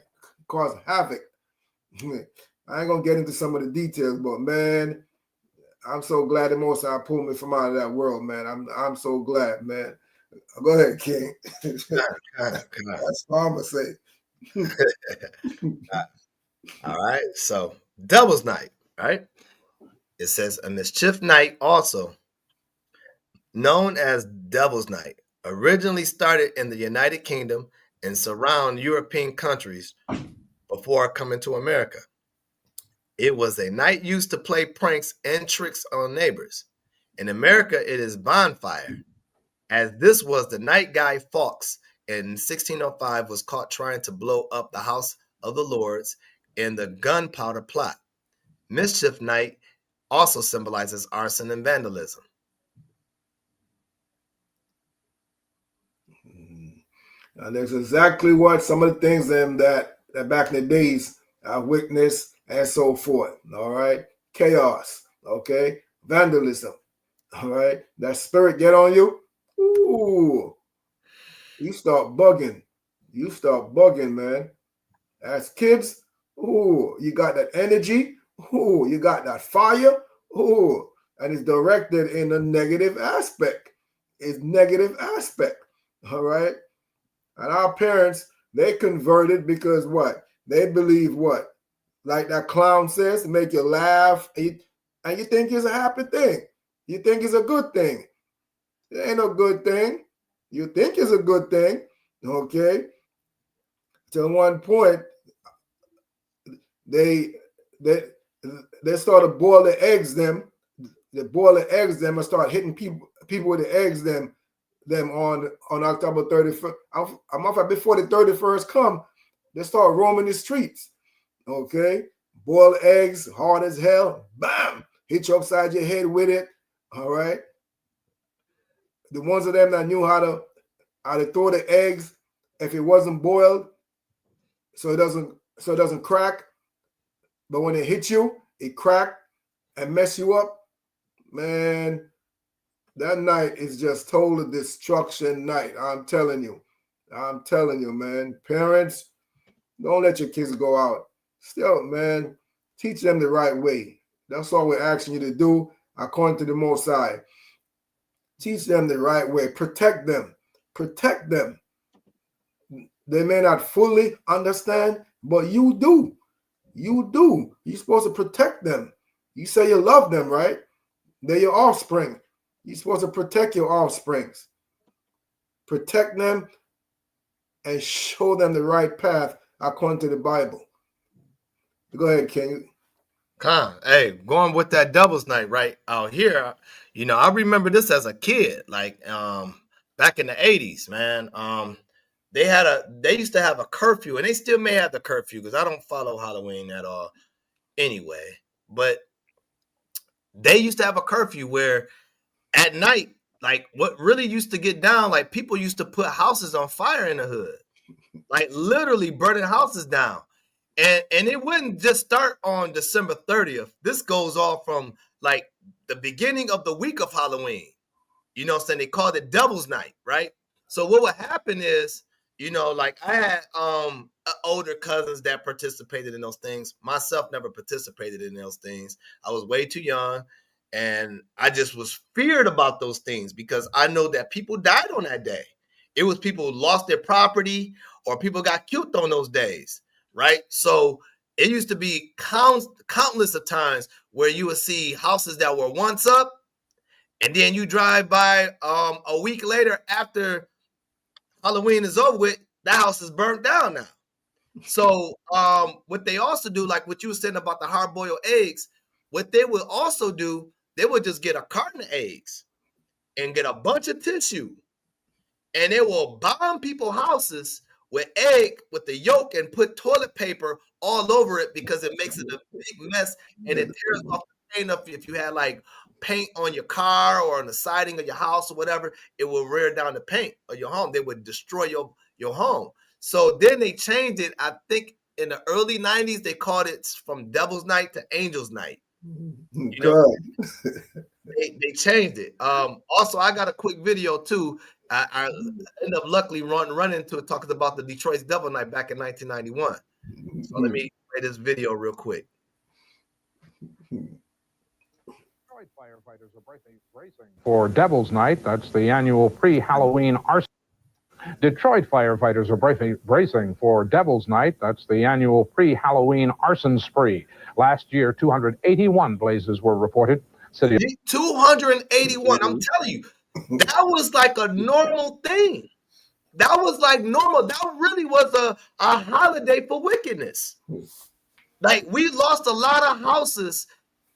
Cause havoc. I ain't gonna get into some of the details, but man, I'm so glad the Most High pulled me from out of that world, man. I'm so glad, man. Go ahead, King. That's all I'm gonna say. All right, so Devil's Night, right? It says a mischief night, also known as Devil's Night, originally started in the United Kingdom and surround European countries before coming to America. It was a night used to play pranks and tricks on neighbors. In America, it is bonfire, as this was the night Guy Fawkes in 1605 was caught trying to blow up the House of the Lords in the gunpowder plot. Mischief Night also symbolizes arson and vandalism. And that's exactly what some of the things that back in the days I witnessed and so forth. All right. Chaos. Okay. Vandalism. All right. That spirit get on you. Ooh. You start bugging. Man. As kids, ooh, you got that energy. Ooh, you got that fire. Ooh. And it's directed in a negative aspect. All right. And our parents, they converted because what? They believe what? Like that clown says, to make you laugh, and you think it's a happy thing. You think it's a good thing. It ain't no good thing. You think it's a good thing, okay? Till one point, they started boil the eggs them. They boil the eggs them and start hitting people with the eggs them on October 31st. I'm off before the 31st come. They start roaming the streets. Okay, boiled eggs, hard as hell, bam, hit you upside your head with it. All right. The ones of them that knew how to throw the eggs if it wasn't boiled, so it doesn't crack. But when it hit you, it crack and mess you up. Man, that night is just total destruction night. I'm telling you, man. Parents, don't let your kids go out. Still, man, teach them the right way. That's all we're asking you to do, according to the Most High. Teach them the right way. Protect them. Protect them. They may not fully understand, but you do. You do. You're supposed to protect them. You say you love them, right? They're your offspring. You're supposed to protect your offsprings. Protect them and show them the right path according to the Bible. Go ahead, King. Hey, going with that doubles night right out here, I remember this as a kid, like back in the 80s, man. They used to have a curfew, and they still may have the curfew because I don't follow Halloween at all anyway. But they used to have a curfew where at night, like what really used to get down, like people used to put houses on fire in the hood, like literally burning houses down. And it wouldn't just start on December 30th. This goes on from like the beginning of the week of Halloween. You know what I'm saying? They called it Devil's Night, right? So what would happen is, like I had older cousins that participated in those things. Myself never participated in those things. I was way too young, and I just was feared about those things because I know that people died on that day. It was people who lost their property or people got killed on those days, right? So it used to be countless of times where you would see houses that were once up, and then you drive by a week later after Halloween is over with, that house is burnt down now. So what they also do, like what you were saying about the hard-boiled eggs, what they would also do, they would just get a carton of eggs and get a bunch of tissue, and they will bomb people's houses with the yolk and put toilet paper all over it because it makes it a big mess and it tears off the paint up. If you had like paint on your car or on the siding of your house or whatever, it will rear down the paint of your home. They would destroy your home. So then they changed it. I think in the early 90s, they called it from Devil's Night to Angel's Night. They changed it. Also, I got a quick video too. I ended up luckily running into it, talking about the Detroit's Devil Night back in 1991. So let me play this video real quick. Detroit firefighters are bracing for Devil's Night. That's the annual pre-Halloween arson. Detroit firefighters are bracing for Devil's Night. That's the annual pre-Halloween arson spree. Last year, 281 blazes were reported. 281. I'm telling you, that was like a normal thing. That was like normal. That really was a holiday for wickedness. Like we lost a lot of houses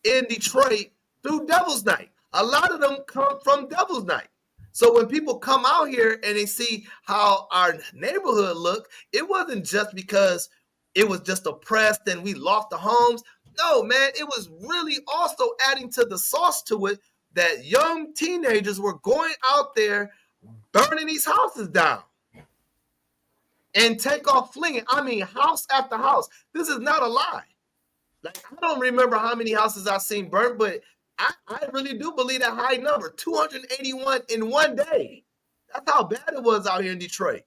in Detroit through Devil's Night. A lot of them come from Devil's Night. So when people come out here and they see how our neighborhood looked, it wasn't just because it was just oppressed and we lost the homes. No, man, it was really also adding to the sauce to it that young teenagers were going out there burning these houses down and take off flinging. I mean, house after house. This is not a lie. Like, I don't remember how many houses I've seen burnt, but I really do believe that high number, 281 in one day. That's how bad it was out here in Detroit.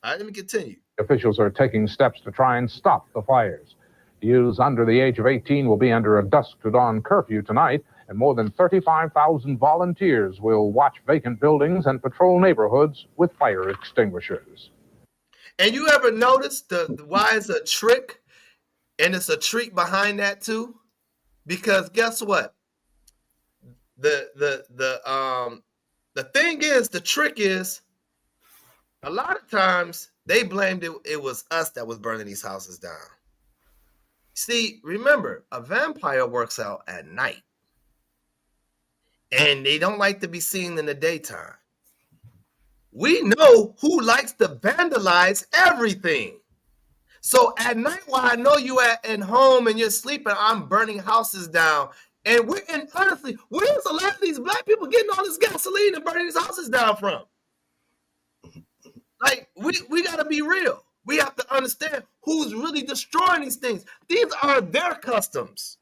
All right, let me continue. Officials are taking steps to try and stop the fires. Youths under the age of 18 will be under a dusk to dawn curfew tonight, and more than 35,000 volunteers will watch vacant buildings and patrol neighborhoods with fire extinguishers. And you ever notice why it's a trick? And it's a treat behind that too? Because guess what? The thing is, the trick is, a lot of times they blamed it was us that was burning these houses down. See, remember, a vampire works out at night. And they don't like to be seen in the daytime. We know who likes to vandalize everything. So at night, while I know you at home and you're sleeping, I'm burning houses down. And honestly, where's a lot of these black people getting all this gasoline and burning these houses down from? Like, we got to be real. We have to understand who's really destroying these things. These are their customs.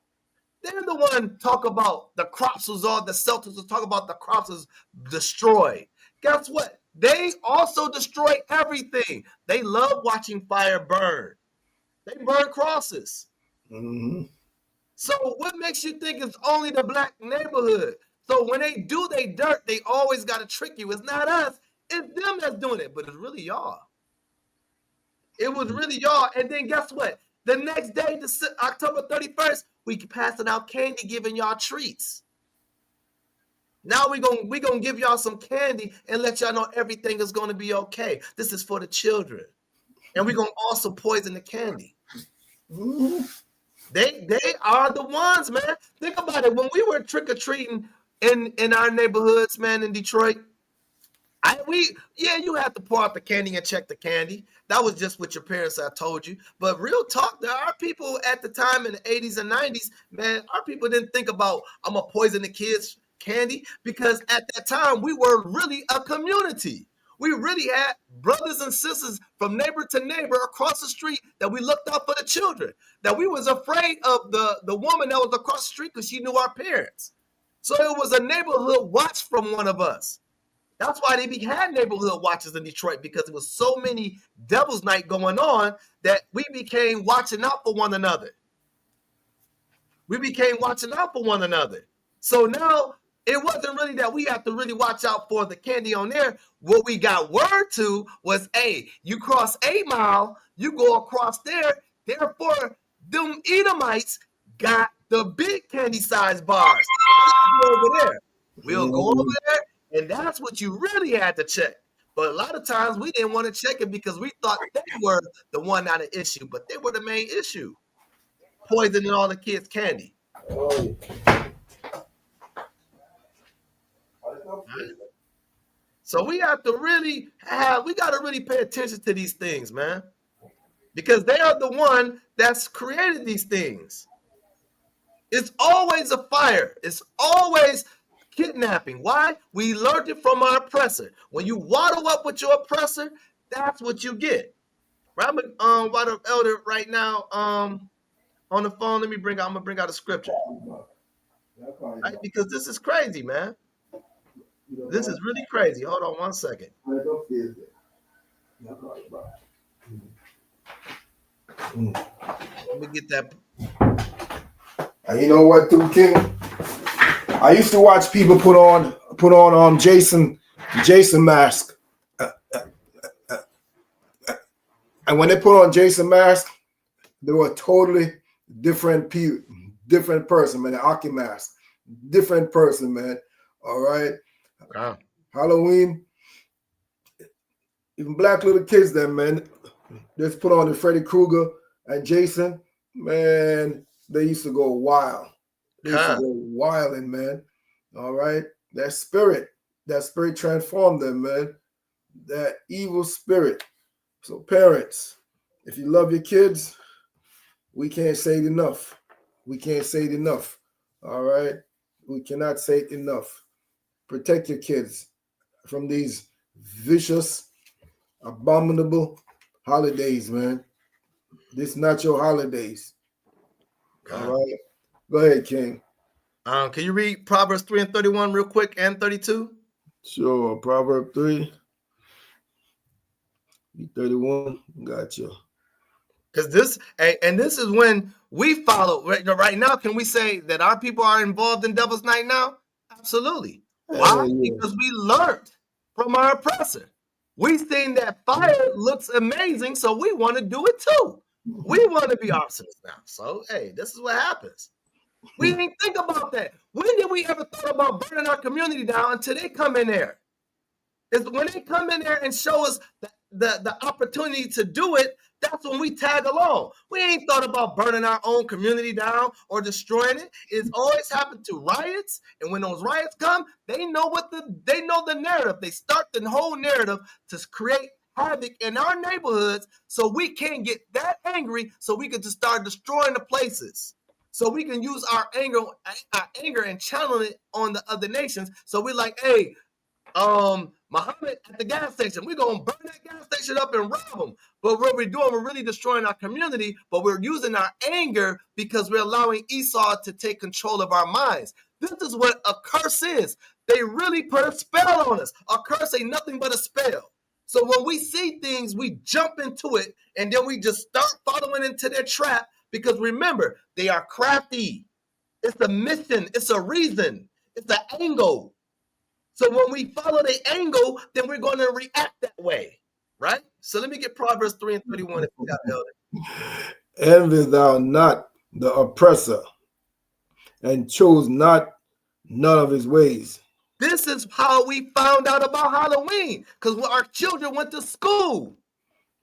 They're the one talk about the crops was all, the Celtics will talk about the crops was destroyed. Guess what? They also destroy everything. They love watching fire burn. They burn crosses. Mm-hmm. So what makes you think it's only the black neighborhood? So when they do they dirt, they always got to trick you. It's not us. It's them that's doing it, but it's really y'all. It was really y'all. And then guess what? The next day, October 31st, we passing out candy, giving y'all treats. Now we gonna give y'all some candy and let y'all know everything is gonna be okay. This is for the children, and we're gonna also poison the candy. Mm-hmm. They are the ones, man. Think about it. When we were trick or treating in our neighborhoods, man, in Detroit, you have to pour out the candy and check the candy. That was just what your parents had told you. But real talk, there are people at the time in the 80s and 90s, man, our people didn't think about, I'm going to poison the kids' candy, because at that time, we were really a community. We really had brothers and sisters from neighbor to neighbor across the street that we looked out for the children, that we was afraid of the woman that was across the street because she knew our parents. So it was a neighborhood watch from one of us. That's why they had neighborhood watches in Detroit, because there was so many Devil's Night going on that we became watching out for one another. We became watching out for one another. So now it wasn't really that we have to really watch out for the candy on there. What we got word to was, hey, you cross 8 Mile, you go across there. Therefore, them Edomites got the big candy size bars. We'll go over there. We'll go over there. And that's what you really had to check. But a lot of times we didn't want to check it because we thought they were the one not an issue, but they were the main issue. Poisoning all the kids' candy. Right? So we have to really pay attention to these things, man. Because they are the one that's created these things. It's always a fire. It's always kidnapping. Why? We learned it from our oppressor. When you waddle up with your oppressor, that's what you get. Right? I'm gonna elder right now on the phone. I'm gonna bring out a scripture. Right? Because this is crazy, man. This is really crazy. Hold on 1 second. Let me get that. And you know what, too, King? I used to watch people put on Jason mask, and when they put on Jason mask, they were a totally different person, man. The Aki mask, different person, man. All right. Wow. Halloween, even black little kids, then, man, just put on the Freddy Krueger and Jason, man. They used to go wild. They used to go wilding, man. All right. That spirit transformed them, man. That evil spirit. So parents, if you love your kids, we can't say it enough. We can't say it enough. All right. We cannot say it enough. Protect your kids from these vicious, abominable holidays, man. This is not your holidays. All right. Go ahead, King. Can you read Proverbs 3:31 real quick and 32? Sure. Proverbs 3:31. Gotcha. Because this is when we follow. Right now, can we say that our people are involved in Devil's Night now? Absolutely. Why? Yeah. Because we learned from our oppressor. We seen that fire looks amazing, so we want to do it too. We want to be arsonists now. So, hey, this is what happens. We didn't think about that. When did we ever thought about burning our community down until they come in there? It's when they come in there and show us the opportunity to do it, that's when we tag along. We ain't thought about burning our own community down or destroying it. It's always happened to riots, and when those riots come, they know the narrative. They start the whole narrative to create havoc in our neighborhoods so we can't get that angry so we can just start destroying the places. So we can use our anger and channel it on the other nations. So we're like, hey, Muhammad at the gas station, we're gonna burn that gas station up and rob them. But what we're doing, we're really destroying our community, but we're using our anger because we're allowing Esau to take control of our minds. This is what a curse is. They really put a spell on us. A curse ain't nothing but a spell. So when we see things, we jump into it, and then we just start following into their trap, because remember, they are crafty. It's a mission, it's a reason, it's an angle. So when we follow the angle, then we're going to react that way, right? So let me get Proverbs 3 and 31 if you got Elder. Envy thou not the oppressor, and choose not none of his ways. This is how we found out about Halloween, because when our children went to school,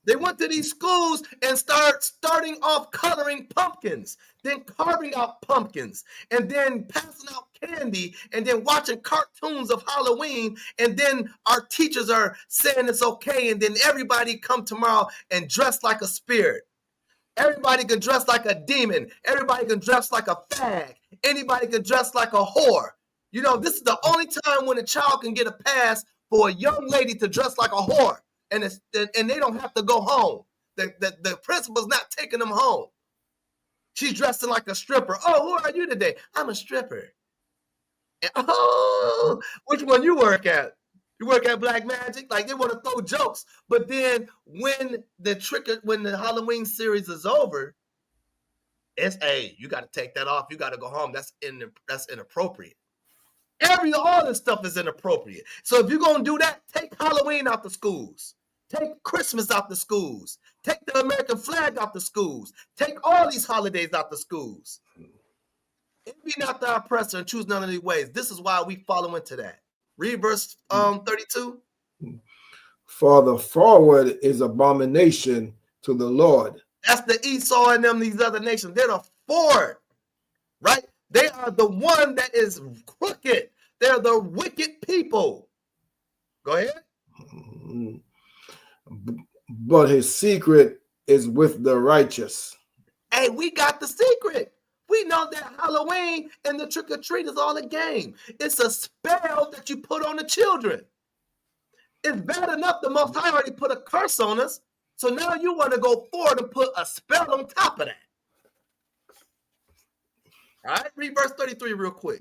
they went to these schools and starting off coloring pumpkins, then carving out pumpkins, and then passing out candy, and then watching cartoons of Halloween, and then our teachers are saying it's okay, and then everybody come tomorrow and dress like a spirit. Everybody can dress like a demon. Everybody can dress like a fag. Anybody can dress like a whore. You know, this is the only time when a child can get a pass for a young lady to dress like a whore. And they don't have to go home. The principal's not taking them home. She's dressing like a stripper. Oh, who are you today? I'm a stripper. And, oh, which one you work at? You work at Black Magic? Like, they want to throw jokes. But then when the Halloween series is over, it's, hey, you got to take that off. You got to go home. That's inappropriate. All this stuff is inappropriate. So if you're going to do that, take Halloween out the schools. Take Christmas out the schools. Take the American flag out the schools. Take all these holidays out the schools. Envy not the oppressor and choose none of these ways. This is why we follow into that. Read verse 32. For the forward is abomination to the Lord. That's the Esau and them, these other nations. They're the forward, right? They are the one that is crooked. They're the wicked people. Go ahead. But his secret is with the righteous. Hey, we got the secret. We know that Halloween and the trick-or-treat is all a game. It's a spell that you put on the children. It's bad enough the Most High already put a curse on us, so now you want to go forward and put a spell on top of that. All right, read verse 33 real quick.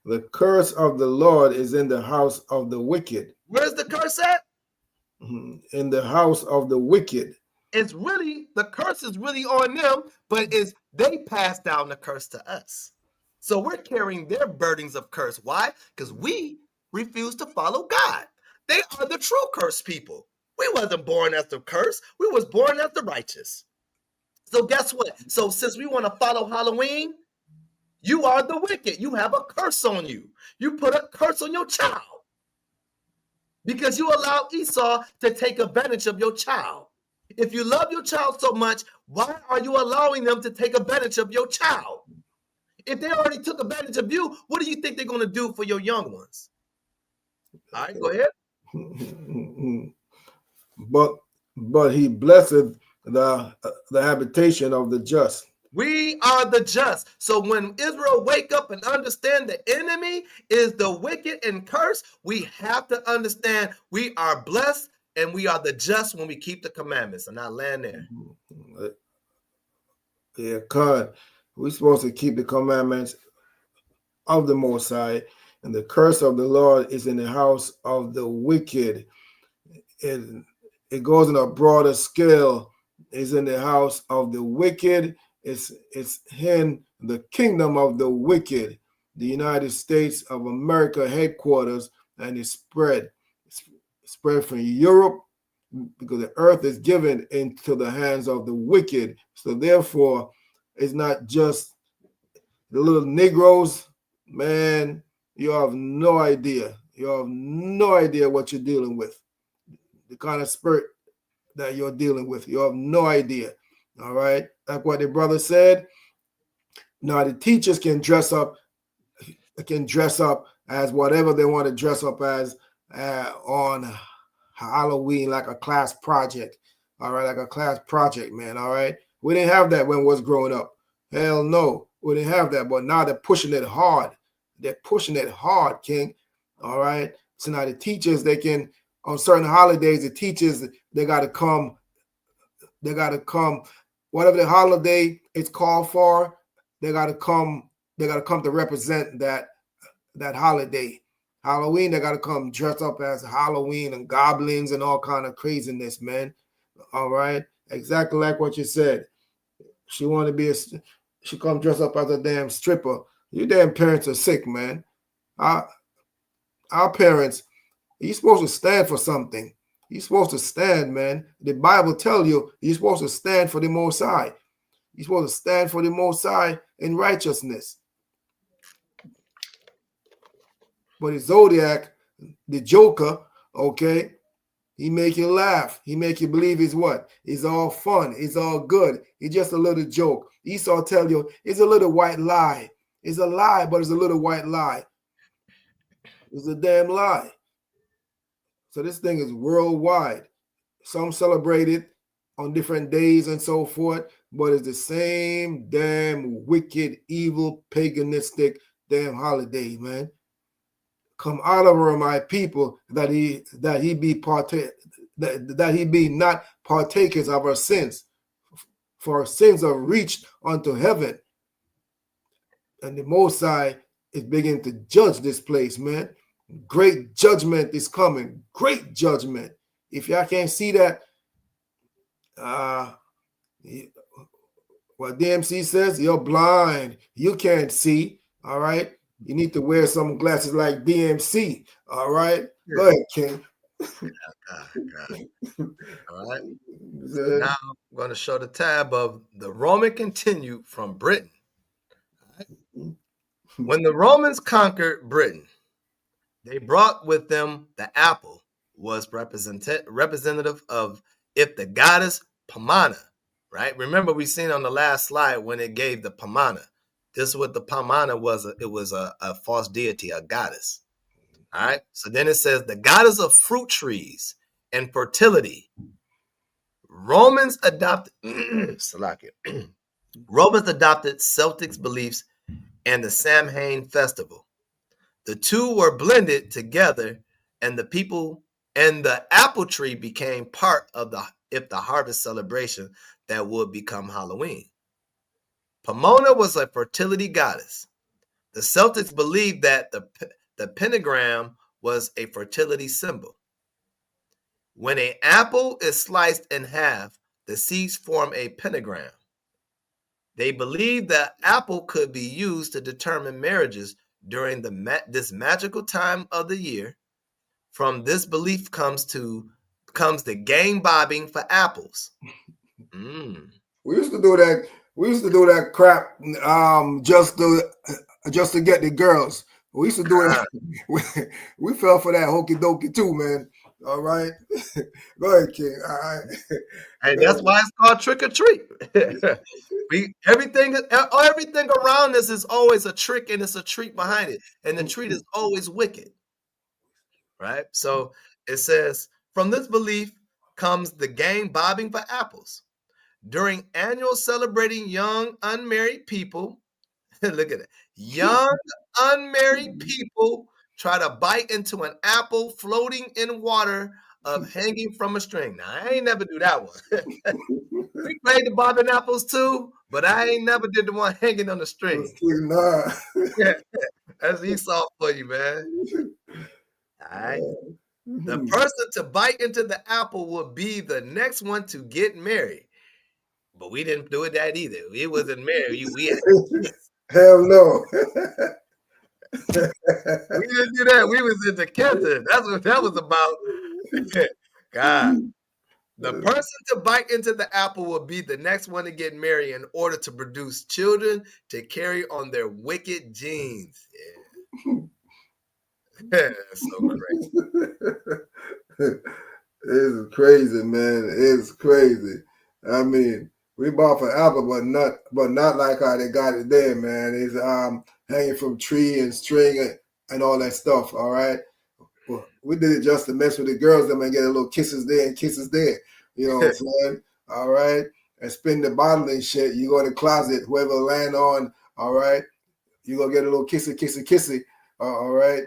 The curse of the Lord is in the house of the wicked. Where's the curse at? In the house of the wicked. It's really, the curse is really on them, but they pass down the curse to us. So we're carrying their burdens of curse. Why? Because we refuse to follow God. They are the true cursed people. We wasn't born as the curse. We was born as the righteous. So guess what? So since we want to follow Halloween, you are the wicked. You have a curse on you. You put a curse on your child because you allow Esau to take advantage of your child. If you love your child so much, why are you allowing them to take advantage of your child? If they already took advantage of you, what do you think they're going to do for your young ones? All right, go ahead. But he blesseth the habitation of the just. We are the just. So when Israel wake up and understand the enemy is the wicked and cursed, we have to understand we are blessed and we are the just when we keep the commandments. And I land there. Yeah, God, we're supposed to keep the commandments of the Most High, and the curse of the Lord is in the house of the wicked. It goes on a broader scale. It's in the house of the wicked. It's in the kingdom of the wicked, the United States of America headquarters, and it spread from Europe because the earth is given into the hands of the wicked. So therefore, it's not just the little Negroes. Man, you have no idea. You have no idea what you're dealing with. The kind of spirit that you're dealing with. You have no idea. All right. Like what the brother said. Now the teachers can dress up as whatever they want to dress up as on Halloween like a class project. All right, like a class project, man. All right. We didn't have that when we was growing up. Hell no. We didn't have that. But now they're pushing it hard. They're pushing it hard, King. All right. So now the teachers, they can, on certain holidays, the teachers, they got to come. They got to come. Whatever the holiday is called for, they got to come. They got to come to represent that holiday. Halloween, they got to come dressed up as Halloween and goblins and all kind of craziness, man. All right. Exactly like what you said. She want to be she come dressed up as a damn stripper. You damn parents are sick, man. Our parents, you're supposed to stand for something. You're supposed to stand, man. The Bible tells you you're supposed to stand for the Most High. You're supposed to stand for the Most High in righteousness. But the Zodiac, the Joker, okay, he make you laugh. He make you believe it's what? It's all fun. It's all good. It's just a little joke. Esau tell you it's a little white lie. It's a lie, but it's a little white lie. It's a damn lie. So this thing is worldwide. Some celebrate it on different days and so forth, but it's the same damn wicked, evil, paganistic damn holiday, man. Come out of her, my people, that he be not partakers of our sins, for our sins are reached unto heaven. And the Most High is beginning to judge this place, man. Great judgment is coming. Great judgment. If y'all can't see that, what DMC says, you're blind. You can't see. All right. You need to wear some glasses like DMC. All right. Go ahead, King. All right. So now I'm going to show the tab of the Roman continued from Britain. When the Romans conquered Britain, they brought with them the apple, was representative of the goddess Pamana, right? Remember, we seen on the last slide when it gave the Pamana. This is what the Pamana was. It was a false deity, a goddess. All right. So then it says the goddess of fruit trees and fertility. Romans adopted Romans adopted Celtics beliefs and the Samhain festival. The two were blended together, and the apple tree became part of the harvest celebration that would become Halloween. Pomona was a fertility goddess. The Celtics believed that the pentagram was a fertility symbol. When an apple is sliced in half, the seeds form a pentagram. They believed that apple could be used to determine marriages during this magical time of the year. From this belief comes the game bobbing for apples. We used to do that. We used to do that crap just to get the girls. We used to do that. We fell for that hokey dokey too, man. All right. Go ahead, King. All right. Hey, that's why it's called trick or treat. Everything around us is always a trick, and it's a treat behind it. And the treat is always wicked. Right? So it says, from this belief comes the game bobbing for apples. During annual celebrating young unmarried people, look at it. Young unmarried people try to bite into an apple floating in water of hanging from a string. Now, I ain't never do that one. We played the bobbing apples too, but I ain't never did the one hanging on the string. Nah. That's Esau for you, man. All right. The person to bite into the apple will be the next one to get married. But we didn't do it that either. We wasn't married. We had Hell no. we didn't do that. We was into kissing. That's what that was about. God. The person to bite into the apple will be the next one to get married in order to produce children to carry on their wicked genes. Yeah. That's so crazy. It's crazy, man. It's crazy. I mean, we bought for apple, but not like how they got it there, man. It's hanging from tree and string and all that stuff. All right. we did it just to mess with the girls, them and get a little kisses there and kisses there. You know what I'm saying? All right. And spin the bottle and shit. You go in the closet, whoever land on, all right, you gonna get a little kissy, kissy, kissy. All right.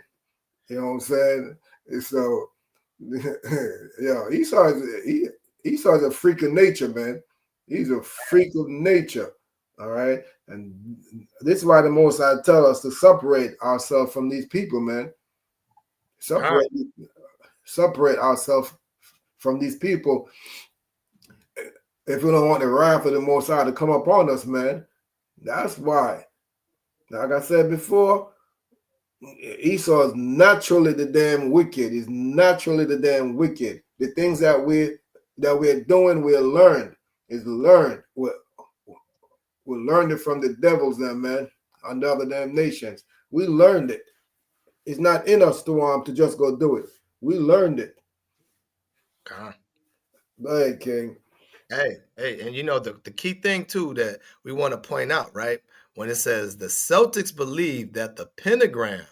You know what I'm saying? And so yeah, Esau's a freak of nature, man. He's a freak of nature. All right. And this is why the Most High tell us to separate ourselves from these people, man. Separate ourselves from these people if we don't want the wrath of the Most High to come upon us, man. That's why. Like I said before, Esau is naturally the damn wicked. He's naturally the damn wicked. The things that we're doing, we're learned. It's learned. We're learned it from the devils, then, man, and the other damn nations. We learned it. It's not in us to just go do it. We learned it. God. Go ahead, King. Hey, and you know the key thing too that we want to point out, right? When it says the Celtics believe that the pentagram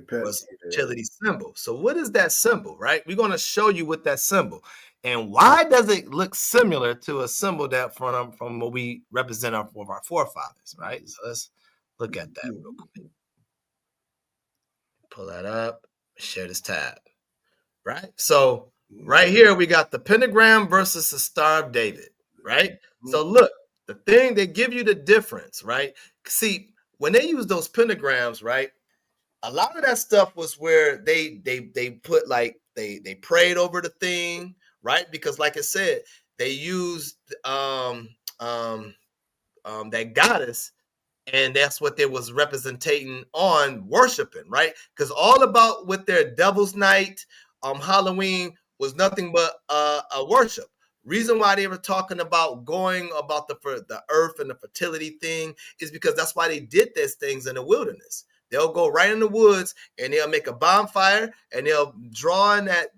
was a fertility symbol. So what is that symbol, right? We're going to show you what that symbol. And why does it look similar to a symbol that from what we represent our forefathers, right? So let's look at that real quick. Pull that up, share this tab, right? So right here, we got the pentagram versus the Star of David, right? So look, the thing, they give you the difference, right? See, when they use those pentagrams, right, a lot of that stuff was where they put like, they prayed over the thing, right? Because like I said, they used that goddess, and that's what they was representing on worshiping, right? Because all about with their Devil's Night, Halloween was nothing but a worship. Reason why they were talking about going about the earth and the fertility thing is because that's why they did these things in the wilderness. They'll go right in the woods and they'll make a bonfire and they'll draw in that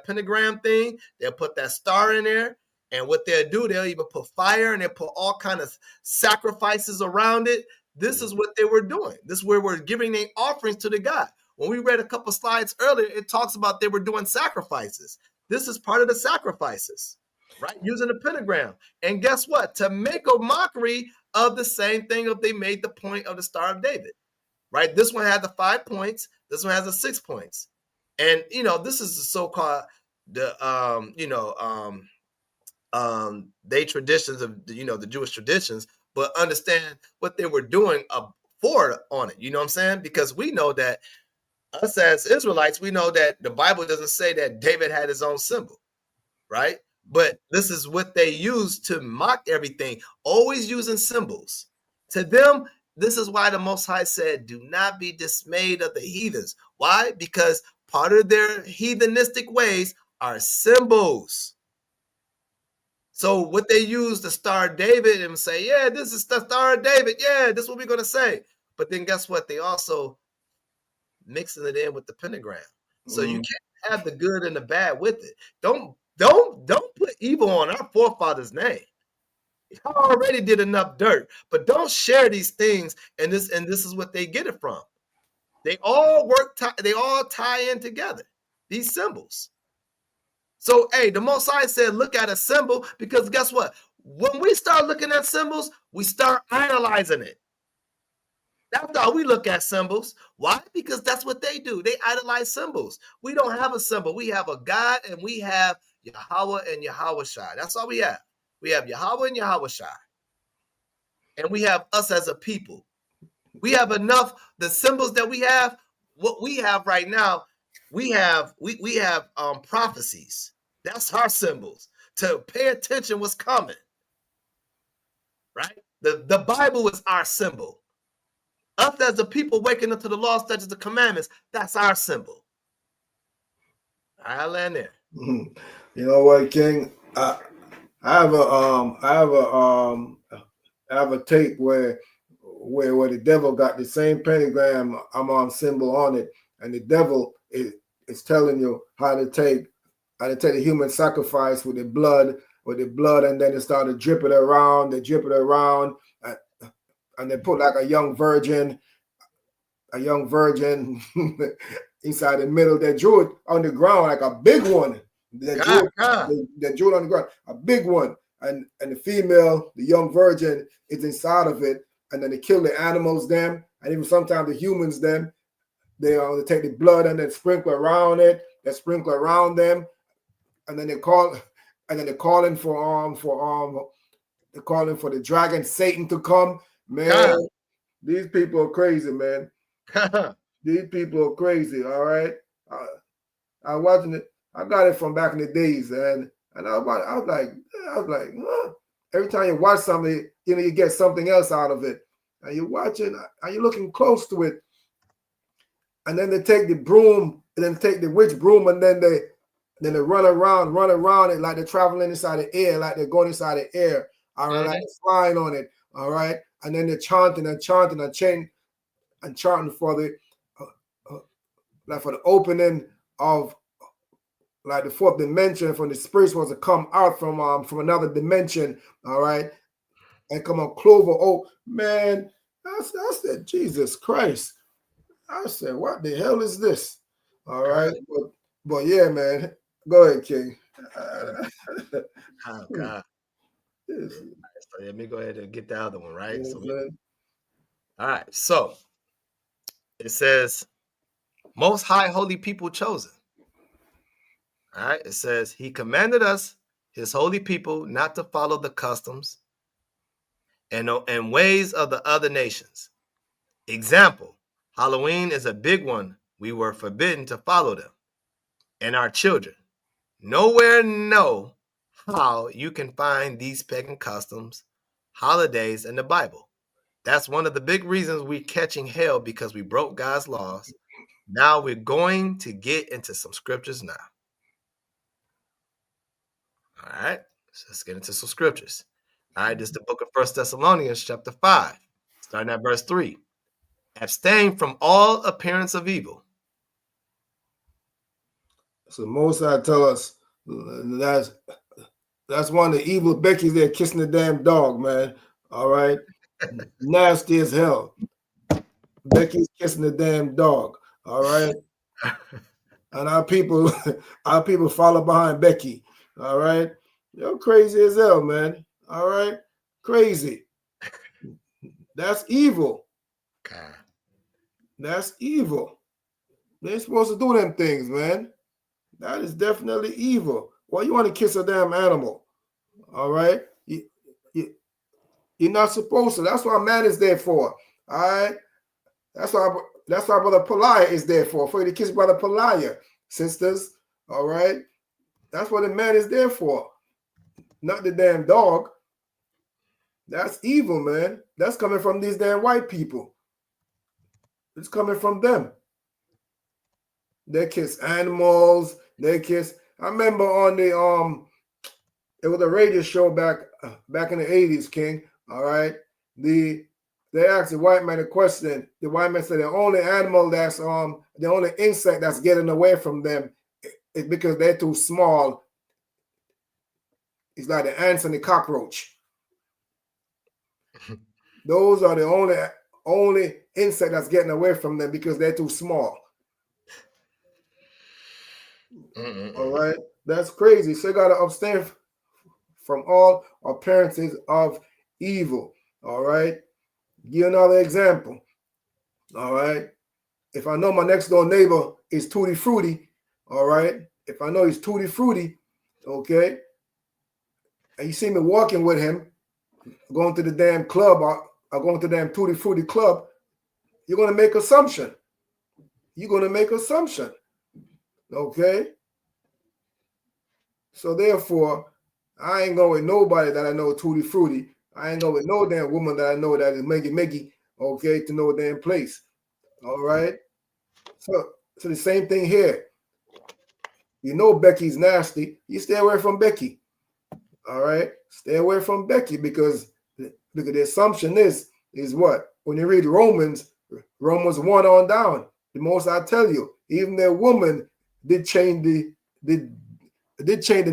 pentagram thing. They'll put that star in there. And what they'll do, they'll even put fire and they'll put all kind of sacrifices around it. This is what they were doing. This is where we're giving their offerings to the God. When we read a couple slides earlier, it talks about they were doing sacrifices. This is part of the sacrifices, right? Using the pentagram. And guess what? To make a mockery of the same thing if they made the point of the Star of David, right? This one had the 5 points. This one has the 6 points. And, you know, this is the so-called, they traditions of, the Jewish traditions, but understand what they were doing forward on it. You know what I'm saying? Because we know that us as Israelites, we know that the Bible doesn't say that David had his own symbol, right? But this is what they use to mock everything, always using symbols. To them, this is why the Most High said, do not be dismayed of the heathens. Why? Because part of their heathenistic ways are symbols. So what they use the Star of David and say, yeah, this is the Star of David. Yeah, this is what we're going to say. But then guess what? They also mixing it in with the pentagram. So you can't have the good and the bad with it. Don't put evil on our forefathers' name. Y'all already did enough dirt, but don't share these things. And this is what they get it from. They all they all tie in together. These symbols. So, hey, the Most High said, look at a symbol, because guess what? When we start looking at symbols, we start idolizing it. That's how we look at symbols. Why? Because that's what they do. They idolize symbols. We don't have a symbol. We have a God, and we have Yahweh and Yahweh-Shai. That's all we have. We have Yahweh and Yahweh-Shai. And we have us as a people. We have enough, the symbols that we have, what we have right now, we have prophecies. That's our symbols. To pay attention what's coming. Right? The Bible is our symbol. Us as a people waking up to the law, statutes, the commandments, that's our symbol. I'll land there. You know what, King? I have a tape where the devil got the same pentagram symbol on it, and the devil is telling you how to take the human sacrifice with the blood, and then it started dripping around. They drip it around, and they put like a young virgin a young virgin inside the middle. They drew it on the ground like a big one. They drew it on the ground, a big one. And the female, the young virgin, is inside of it. And then they kill the animals, them, and even sometimes the humans, them. They take the blood and then sprinkle around it. They sprinkle around them, and then they're calling for they're calling for the dragon Satan to come. Man, these people are crazy, man. These people are crazy. All right, I watching it. I got it from back in the days, and I was like, huh? Every time you watch something, you get something else out of it, and you're watching, and you're looking close to it. And then they take the broom, and then take the witch broom, and then they run around it like they're traveling inside the air, like they're going inside the air. All right, like they're flying on it. All right, and then they're chanting and chanting for the like for the opening of like the fourth dimension, for the spirits was to come out from another dimension. All right, and come on, Clover. Oh man, I said, Jesus Christ. I said, what the hell is this? All right. But yeah, man. Go ahead, King. Oh, God. So let me go ahead and get the other one, right? All right. So it says, Most High Holy People chosen. All right. It says, He commanded us, His holy people, not to follow the customs and ways of the other nations. Example, Halloween is a big one. We were forbidden to follow them. And our children. Nowhere know how you can find these pagan customs, holidays in the Bible. That's one of the big reasons we're catching hell, because we broke God's laws. Now we're going to get into some scriptures now. All right, so let's get into some scriptures. All right, this is the book of 1 Thessalonians chapter 5, starting at verse 3. Abstain from all appearance of evil. So most I tell us that's one of the evil Becky's there kissing the damn dog, man. All right, nasty as hell. Becky's kissing the damn dog. All right, and our people follow behind Becky. All right, you're crazy as hell, man. All right, crazy. That's evil. God. That's evil. They ain't supposed to do them things, man. That is definitely evil. Why you want to kiss a damn animal? All right, you're not supposed to. That's what man is there for. All right, that's why Brother Peliah is there for you to kiss Brother Peliah, sisters. All right, that's what the man is there for, not the damn dog. That's evil, man. That's coming from these damn white people. It's coming from them. They kiss animals. They kiss. I remember on the it was a radio show back in the 80s, King. All right. They asked the white man a question. The white man said the only animal that's the only insect that's getting away from them is because they're too small. It's like the ants and the cockroach. Those are the only insect that's getting away from them because they're too small. All right, that's crazy. So you gotta abstain from all appearances of evil. All right, give another example. All right, if I know my next door neighbor is Tutti Frutti, all right, if I know he's Tutti Frutti, okay, and you see me walking with him, going to the damn club or going to the damn Tutti Frutti club, you're gonna make assumption. You're gonna make assumption. Okay. So therefore, I ain't going with nobody that I know Tutti Frutti. I ain't going with no damn woman that I know that is Meggy, okay, to no damn place. All right. So the same thing here. You know Becky's nasty. You stay away from Becky. All right. Stay away from Becky because the assumption is what? When you read Romans 1 on down, the most I tell you, even their woman did change the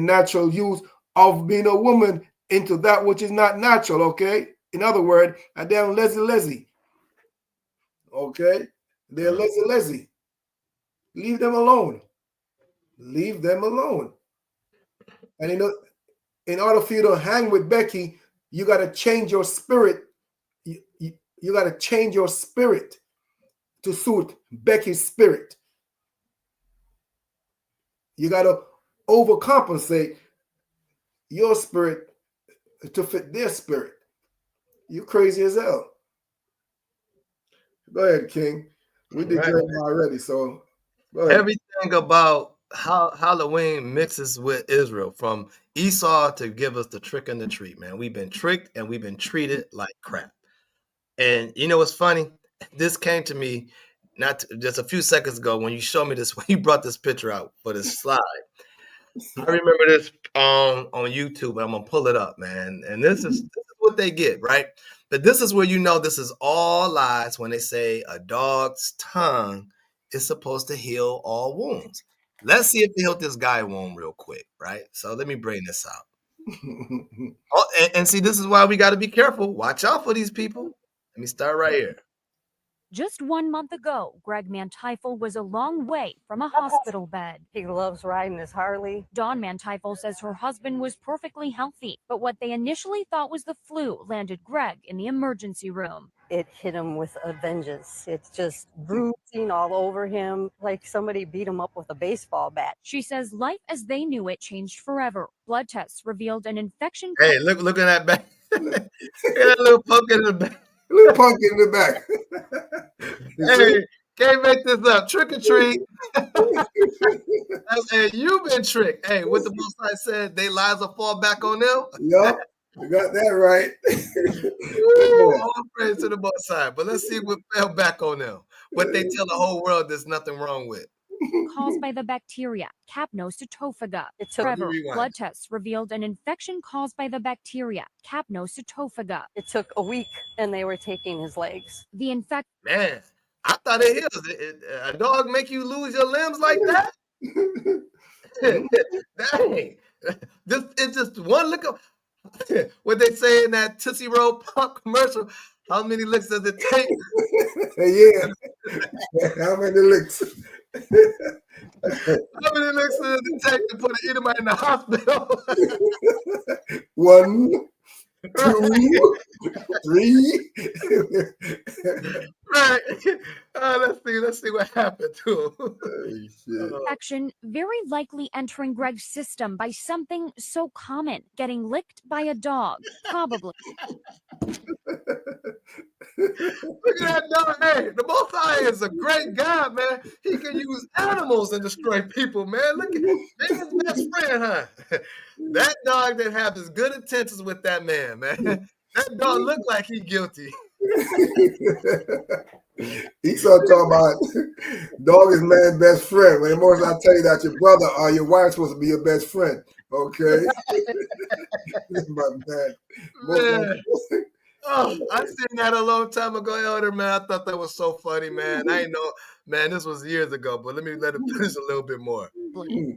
natural use of being a woman into that which is not natural, okay? In other words, a damn lazy. Okay? They're lazy. Leave them alone. Leave them alone. And in order for you to hang with Becky, you got to change your spirit. You got to change your spirit to suit Becky's spirit. You got to overcompensate your spirit to fit their spirit. You crazy as hell. Go ahead, King. We did great already, so go ahead. Everything about how Halloween mixes with Israel, from Esau to give us the trick and the treat, man. We've been tricked and we've been treated like crap. And you know what's funny? This came to me just a few seconds ago when you showed me this, when you brought this picture out for this slide. I remember this on YouTube. I'm gonna pull it up, man. And this is what they get, right? But this is where you know this is all lies when they say a dog's tongue is supposed to heal all wounds. Let's see if they healed this guy wound real quick, right? So let me bring this out. And see, this is why we got to be careful. Watch out for these people. Let me start right here. Just 1 month ago, Greg Manteifel was a long way from a hospital bed. He loves riding his Harley. Dawn Manteifel says her husband was perfectly healthy, but what they initially thought was the flu landed Greg in the emergency room. It hit him with a vengeance. It's just bruising all over him, like somebody beat him up with a baseball bat. She says life as they knew it changed forever. Blood tests revealed an infection. Hey, look at that back. Look at that little poke in the back. Little punk in the back. Hey, can't make this up. Trick or treat. Hey, you've been tricked. Hey, what the Most High said, they lies will fall back on them. Yup, you got that right. All praise to the Most High. But let's see what fell back on them. What they tell the whole world there's nothing wrong with. Caused by the bacteria Capnocytophaga. Forever, blood tests revealed an infection caused by the bacteria Capnocytophaga. It took a week, and they were taking his legs. The infection. Man, I thought it heals. A dog make you lose your limbs like that? Dang. It's just one look of what they say in that Tootsie Roll Pop commercial. How many licks does it take? Yeah. How many licks? How many licks does it take to put an Edomite in the hospital? 1, 2, 3. Right. Let's see what happened to him. Infection very likely entering Greg's system by something so common, getting licked by a dog, probably. Look at that dog. Hey, the Most High is a great God, man. He can use animals and destroy people, man. Look at man's best friend, huh? That dog that have his good intentions with that man, man. That dog look like he guilty. He started talking about dog is man's best friend. When the more I tell you that your brother or your wife supposed to be your best friend, okay? Man. Oh, I seen that a long time ago, Elder, man. I thought that was so funny, man. I ain't know, man, this was years ago, but let me let it finish a little bit more.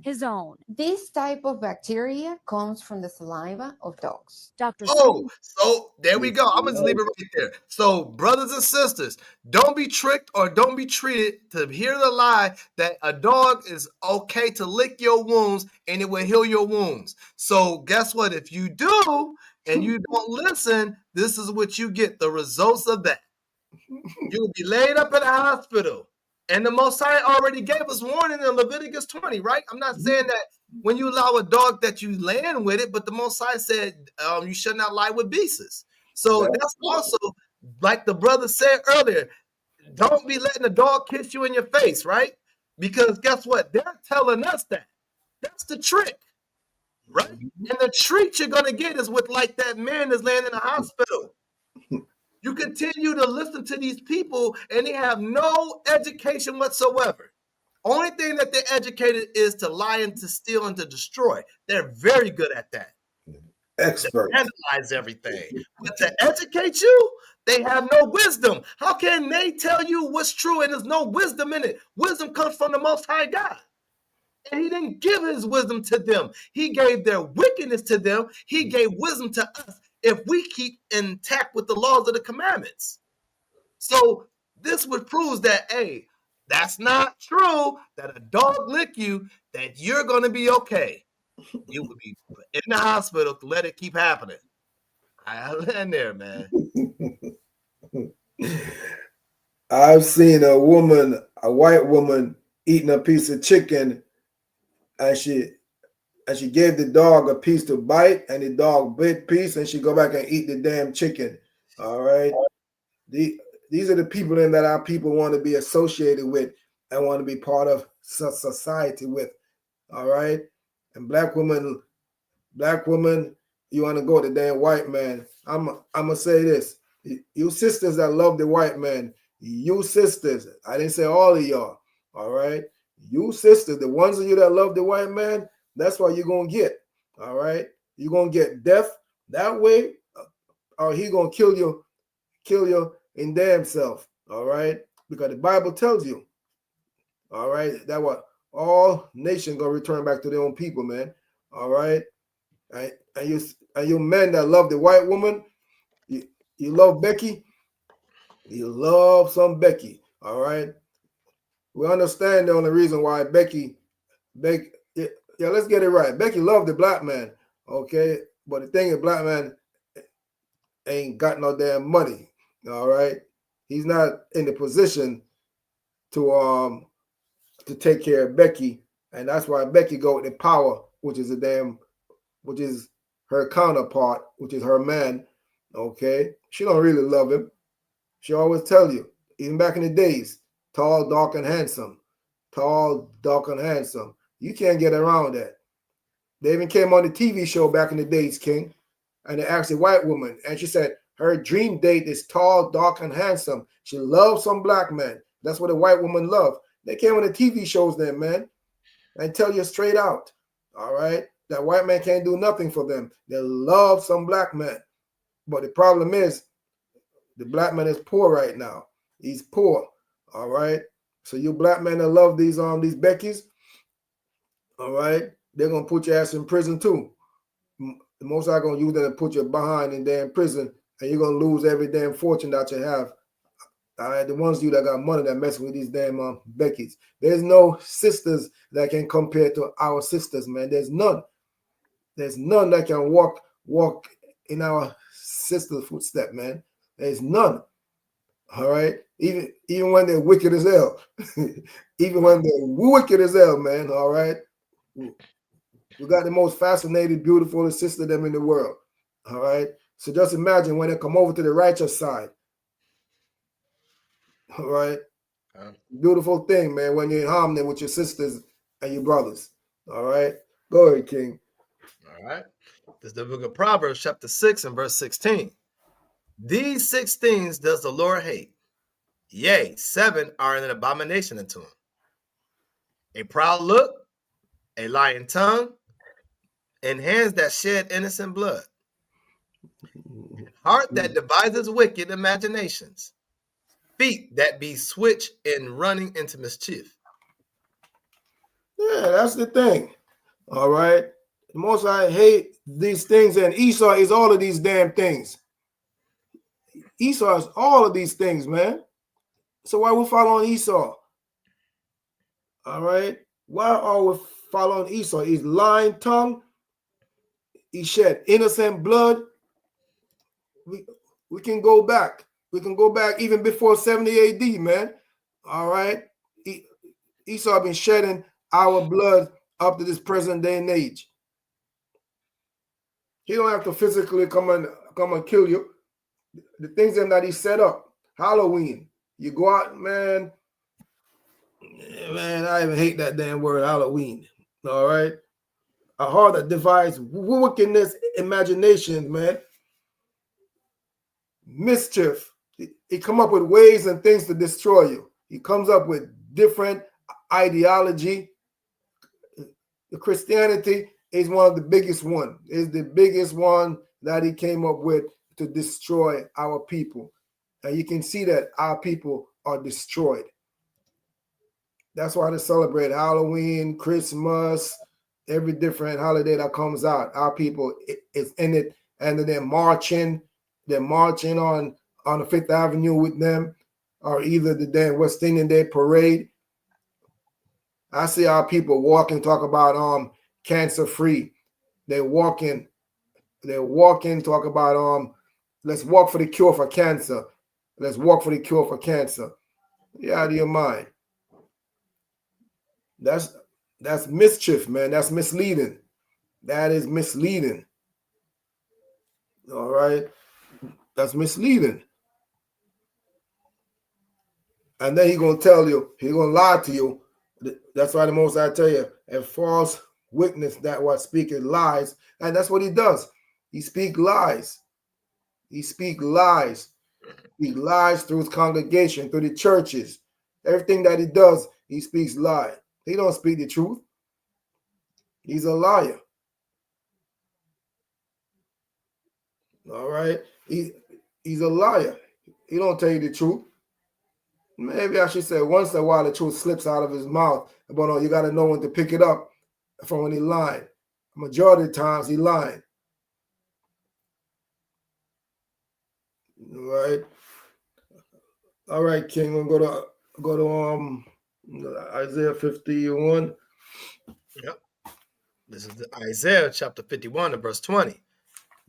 His own. This type of bacteria comes from the saliva of dogs. Dr. Oh, so there we go. I'm going to leave it right there. So, brothers and sisters, don't be tricked or don't be treated to hear the lie that a dog is okay to lick your wounds and it will heal your wounds. So, guess what? If you do and you don't listen, this is what you get, the results of that. You'll be laid up in a hospital. And the Most High already gave us warning in Leviticus 20, right? I'm not saying that when you allow a dog that you land with it, but the Most High said you should not lie with beasts. So that's also, like the brother said earlier, don't be letting a dog kiss you in your face, right? Because guess what? They're telling us that. That's the trick, right? And the treat you're going to get is with like that man that's laying in the hospital. You continue to listen to these people and they have no education whatsoever. Only thing that they're educated is to lie and to steal and to destroy. They're very good at that. Expert. They analyze everything. But to educate you, they have no wisdom. How can they tell you what's true and there's no wisdom in it? Wisdom comes from the Most High God. And he didn't give his wisdom to them. He gave their wickedness to them. He gave wisdom to us if we keep intact with the laws of the commandments. So This would prove that, hey, that's not true, that a dog lick you, that you're going to be okay. You would be in the hospital to let it keep happening. I land there, man. I've seen a white woman, eating a piece of chicken, and she gave the dog a piece to bite, and the dog bit piece, and she go back and eat the damn chicken. All right. These are the people that our people want to be associated with and want to be part of society with. All right. And black woman, you want to go to the damn white man. I'm gonna say this. You sisters that love the white man, you sisters, I didn't say all of y'all. All right. You sisters, the ones of you that love the white man, that's what you're gonna get. All right. You're gonna get death that way, or he gonna kill you in damn self. All right. Because the Bible tells you, all right, that what all nations gonna return back to their own people, man. All right. And you men that love the white woman, you love Becky, you love some Becky. All right. We understand the only reason why Becky, yeah, let's get it right. Becky loved the black man. Okay. But the thing is, black man ain't got no damn money. All right. He's not in the position to take care of Becky. And that's why Becky go with the power, which is her counterpart, which is her man. Okay. She don't really love him. She always tell you, even back in the days, tall, dark, and handsome. Tall, dark, and handsome. You can't get around that. They even came on the TV show back in the days, King, and they asked a white woman, and she said her dream date is tall, dark, and handsome. She loves some black man. That's what a white woman loves. They came on the TV shows then, man, and tell you straight out, all right, that white man can't do nothing for them. They love some black man. But the problem is, the black man is poor right now. He's poor, all right? So you black men that love these Beckys, all right, they're going to put your ass in prison too. The most I'm going to use them to put you behind in damn prison, and you're going to lose every damn fortune that you have. All right, the ones of you that got money that messing with these damn Beckys. There's no sisters that can compare to our sisters, man. There's none. There's none that can walk in our sister's footstep, man. There's none. All right. Even when they're wicked as hell. Even when they're wicked as hell, man. All right. We got the most fascinating, beautiful sister them in the world. All right. So just imagine when they come over to the righteous side. All right. Beautiful thing, man, when you're in harmony with your sisters and your brothers. All right. Go ahead, King. All right. This is the book of Proverbs, chapter 6 and verse 16. These 6 things does the Lord hate. Yea, 7 are an abomination unto him. A proud look, a lying tongue, and hands that shed innocent blood. Heart that devises wicked imaginations. Feet that be switched in running into mischief. Yeah, that's the thing. All right. The most I hate these things, and Esau is all of these damn things. Esau is all of these things, man. So why we following Esau? All right. Why are we following Esau? He's lying tongue. He shed innocent blood. We can go back. We can go back even before 70 AD, man. All right. Esau been shedding our blood up to this present day and age. He don't have to physically come and kill you. The things that he set up. Halloween. You go out, man. Man, I even hate that damn word, Halloween. All right. A heart that divides wickedness, imagination, man. Mischief. He come up with ways and things to destroy you. He comes up with different ideology. The Christianity is one of the biggest one. Is the biggest one that he came up with to destroy our people. And you can see that our people are destroyed. That's why they celebrate Halloween, Christmas, every different holiday that comes out. Our people is in it, and they're marching. They're marching on the 5th Avenue with them. or either the damn West Indian Day parade. I see our people walking, talk about cancer free. They're walking, talk about let's walk for the cure for cancer. Let's walk for the cure for cancer. You're out of your mind. That's mischief, man. That's misleading. That is misleading. All right. That's misleading. And then he's gonna tell you, he's gonna lie to you. That's why the Most High tell you, a false witness that what speaketh lies, and that's what he does. He speak lies. He speak lies. He lies through his congregation, through the churches. Everything that he does, he speaks lie. He don't speak the truth. He's a liar. All right. He's a liar. He don't tell you the truth. Maybe I should say once in a while the truth slips out of his mouth. But no, you got to know when to pick it up from when he lied. Majority of the times he lied. All right, King. We'll go to Isaiah 51. Yep. This is Isaiah chapter 51 and verse 20.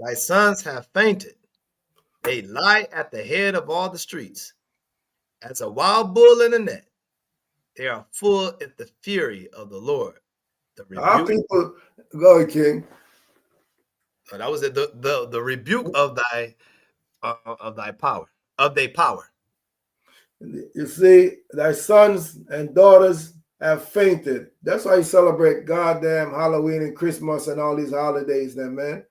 Thy sons have fainted. They lie at the head of all the streets. As a wild bull in a net, they are full at the fury of the Lord. The rebuke. Our people, go ahead, King. That was the rebuke of thy power, of thy power. You see, thy sons and daughters have fainted. That's why you celebrate goddamn Halloween and Christmas and all these holidays, then, man.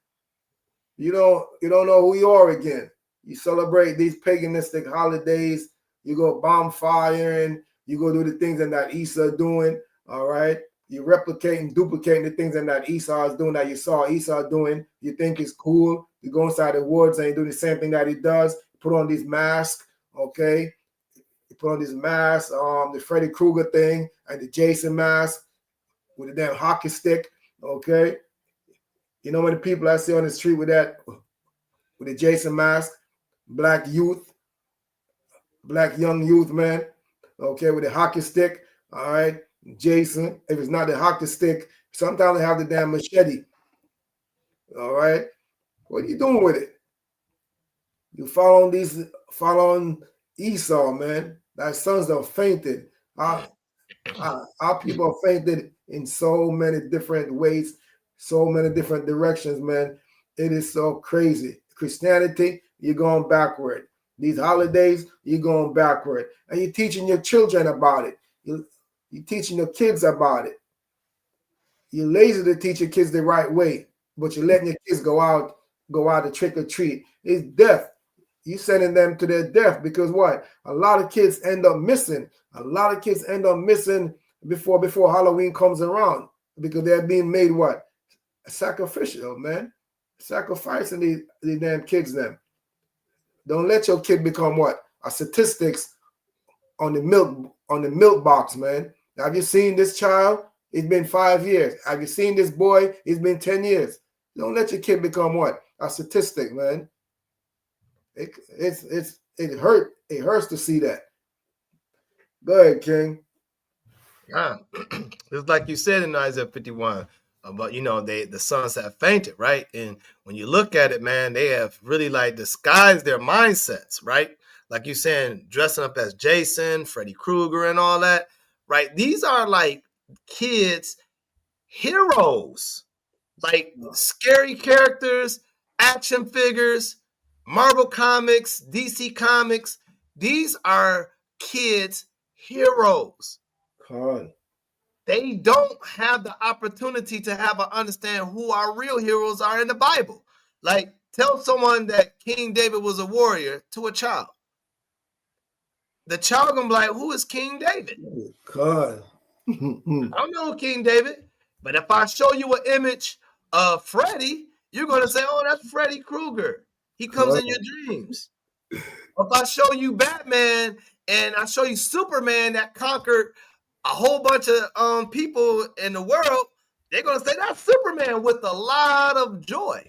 You don't know who you are again. You celebrate these paganistic holidays. You go bonfiring. You go do the things that Esau doing. All right. You replicate duplicating the things that Esau is doing, that you saw Esau doing. You think it's cool. You go inside the woods and you do the same thing that he does. Put on these masks. Okay. You put on this mask, the Freddy Krueger thing and the Jason mask with the damn hockey stick. Okay. You know many people I see on the street with the Jason mask, black young youth, man. Okay, with the hockey stick. All right, Jason. If it's not the hockey stick, sometimes they have the damn machete. All right, what are you doing with it? You following Esau, man. Thy sons have fainted. Our people have fainted in so many different ways, so many different directions, man. It is so crazy. Christianity, you're going backward. These holidays, you're going backward. And you're teaching your children about it. You're teaching your kids about it. You're lazy to teach your kids the right way, but you're letting your kids go out to trick or treat. It's death. You sending them to their death because what? A lot of kids end up missing. A lot of kids end up missing before Halloween comes around because they're being made what? Sacrificial, man. Sacrificing these damn kids them. Don't let your kid become what? A statistics on the milk box, man. Have you seen this child? It's been 5 years. Have you seen this boy? It's been 10 years. Don't let your kid become what? A statistic, man. It hurts to see that. Go ahead, King. Yeah. It's like you said in Isaiah 51 about, the sons have fainted, right? And when you look at it, man, they have really like disguised their mindsets, right? Like you saying, dressing up as Jason, Freddy Krueger and all that, right? These are like kids' heroes, like scary characters, action figures, Marvel Comics, DC Comics. These are kids' heroes. God. They don't have the opportunity to have an understand who our real heroes are in the Bible. Like, tell someone that King David was a warrior to a child. The child gonna be like, who is King David? God. I don't know King David, but if I show you an image of Freddy, you're gonna say, oh, that's Freddy Krueger. He comes in your dreams. If I show you Batman and I show you Superman that conquered a whole bunch of people in the world, they're going to say that's Superman with a lot of joy.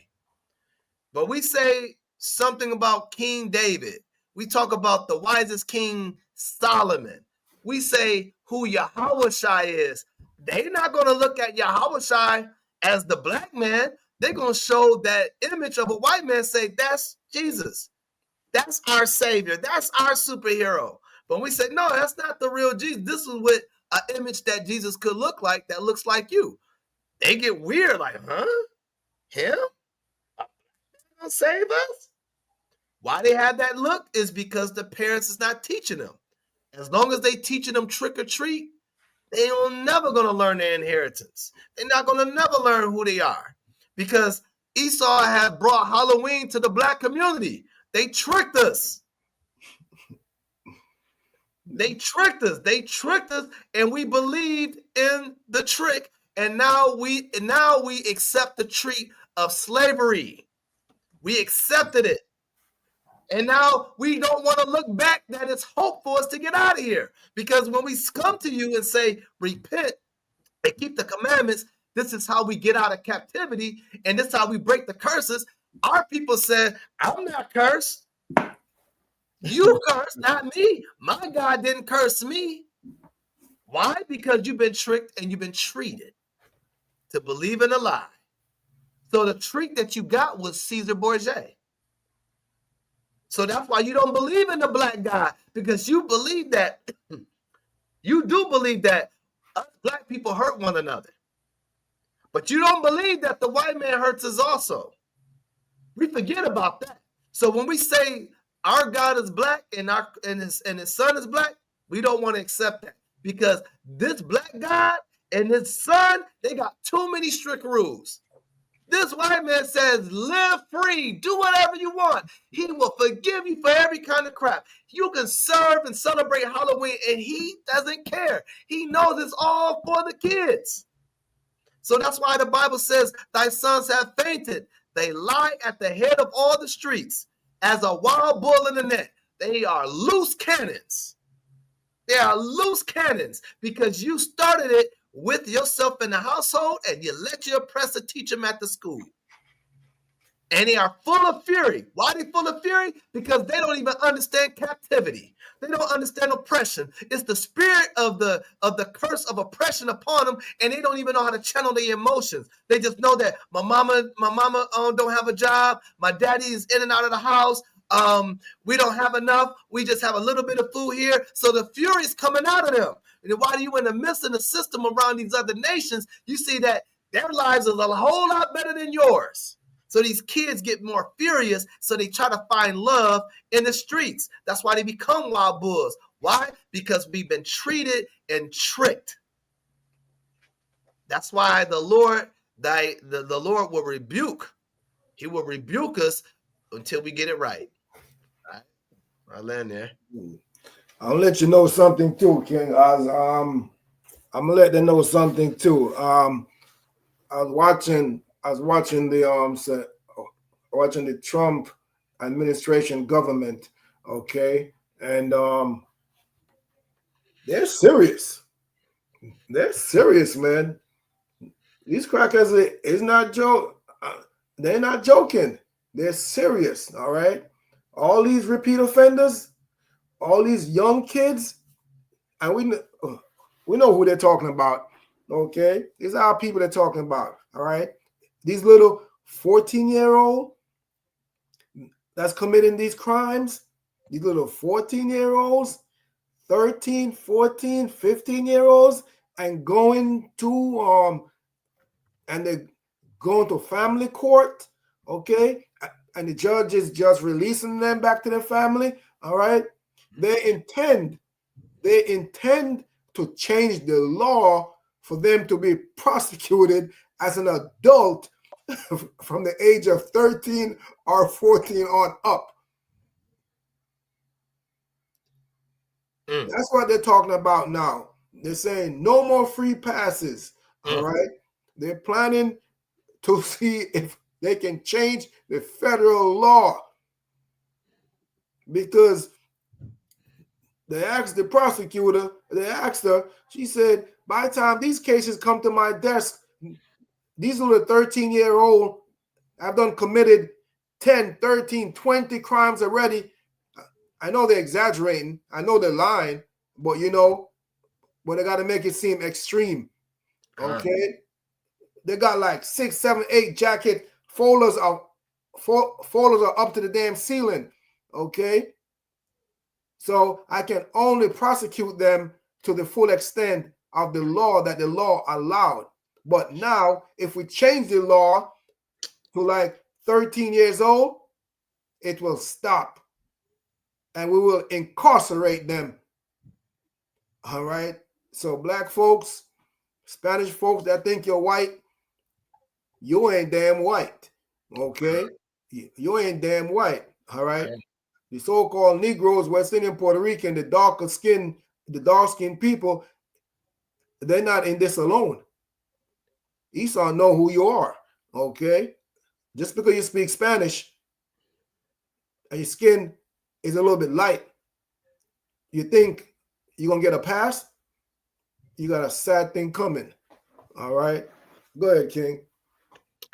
But we say something about King David We talk about the wisest king, Solomon. We say who Yahushua is. They're not going to look at Yahushua as the black man. They're going to show that image of a white man, say, that's Jesus. That's our savior. That's our superhero. But we say, no, that's not the real Jesus. This is what an image that Jesus could look like that looks like you. They get weird, like, huh? Him? Gonna save us? Why they have that look is because the parents is not teaching them. As long as they teaching them trick or treat, they are never going to learn their inheritance. They're not going to never learn who they are, because Esau had brought Halloween to the black community. They tricked us. They tricked us. They tricked us, and we believed in the trick. And now we accept the treat of slavery. We accepted it. And now we don't want to look back, that it's hope for us to get out of here. Because when we come to you and say, repent and keep the commandments, this is how we get out of captivity, and this is how we break the curses. Our people said, I'm not cursed. You cursed, not me. My God didn't curse me. Why? Because you've been tricked and you've been treated to believe in a lie. So the trick that you got was Caesar Borgia. So that's why you don't believe in the black God, because you believe that, you do believe that us black people hurt one another. But you don't believe that the white man hurts us also. We forget about that. So when we say our God is black and his son is black, we don't want to accept that, because this black God and his son, they got too many strict rules. This white man says, live free, do whatever you want. He will forgive you for every kind of crap. You can serve and celebrate Halloween, and he doesn't care. He knows it's all for the kids. So that's why the Bible says, thy sons have fainted. They lie at the head of all the streets as a wild bull in the net. They are loose cannons. They are loose cannons because you started it with yourself in the household, and you let your oppressor teach them at the school. And they are full of fury. Why are they full of fury? Because they don't even understand captivity. They don't understand oppression. It's the spirit of the curse of oppression upon them, and they don't even know how to channel their emotions. They just know that my mama don't have a job. My daddy is in and out of the house. We don't have enough. We just have a little bit of food here. So the fury is coming out of them. And while you in the midst of the system around these other nations, you see that their lives is a whole lot better than yours. So these kids get more furious, so they try to find love in the streets. That's why they become wild bulls. Why? Because we've been treated and tricked. That's why the Lord, the Lord will rebuke. He will rebuke us until we get it right. All right. I'll land there. I'll let you know something too, King. I'm gonna let them know something too. I was watching the Trump administration government, okay, and they're serious. They're serious, man. These crackers is not joke. They're not joking. They're serious. All right. All these repeat offenders, all these young kids, and we know who they're talking about. Okay, these are our people they're talking about. All right, these little 14-year-old that's committing these crimes, these little 14-year-olds, 13, 14, 15-year-olds, and going to they're going to family court, okay, and the judge is just releasing them back to their family. All right, they intend to change the law for them to be prosecuted as an adult from the age of 13 or 14 on up. That's what they're talking about now. They're saying no more free passes. All right. They're planning to see if they can change the federal law, because they asked the prosecutor, they asked her, she said, by the time these cases come to my desk, these little 13-year-old have done committed 10, 13, 20 crimes already. I know they're exaggerating. I know they're lying, but you know, but they got to make it seem extreme. Okay, they got like 6, 7, 8 jacket folders are up to the damn ceiling. Okay, so I can only prosecute them to the full extent of the law that the law allowed. But now, if we change the law to like 13 years old, it will stop. And we will incarcerate them. All right. So black folks, Spanish folks that think you're white, you ain't damn white. Okay. You ain't damn white. All right. The so-called Negroes, West Indian, Puerto Rican, the dark-skinned people, they're not in this alone. Esau know who you are. Okay. Just because you speak Spanish and your skin is a little bit light, you think you're going to get a pass? You got a sad thing coming. All right. Go ahead, King.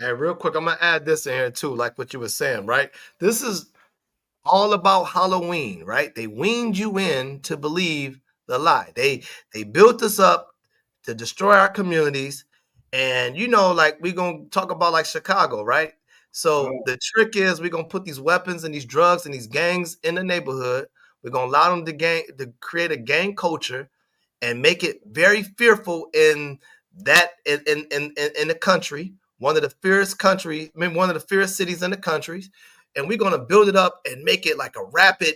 And real quick, I'm going to add this in here too, like what you were saying, right? This is all about Halloween, right? They weaned you in to believe the lie. They built us up to destroy our communities. And, you know, like we're going to talk about like Chicago, right? So the trick is we're going to put these weapons and these drugs and these gangs in the neighborhood. We're going to allow them to create a gang culture and make it very fearful in that in the country, one of the fiercest cities in the country. And we're going to build it up and make it like a rapid,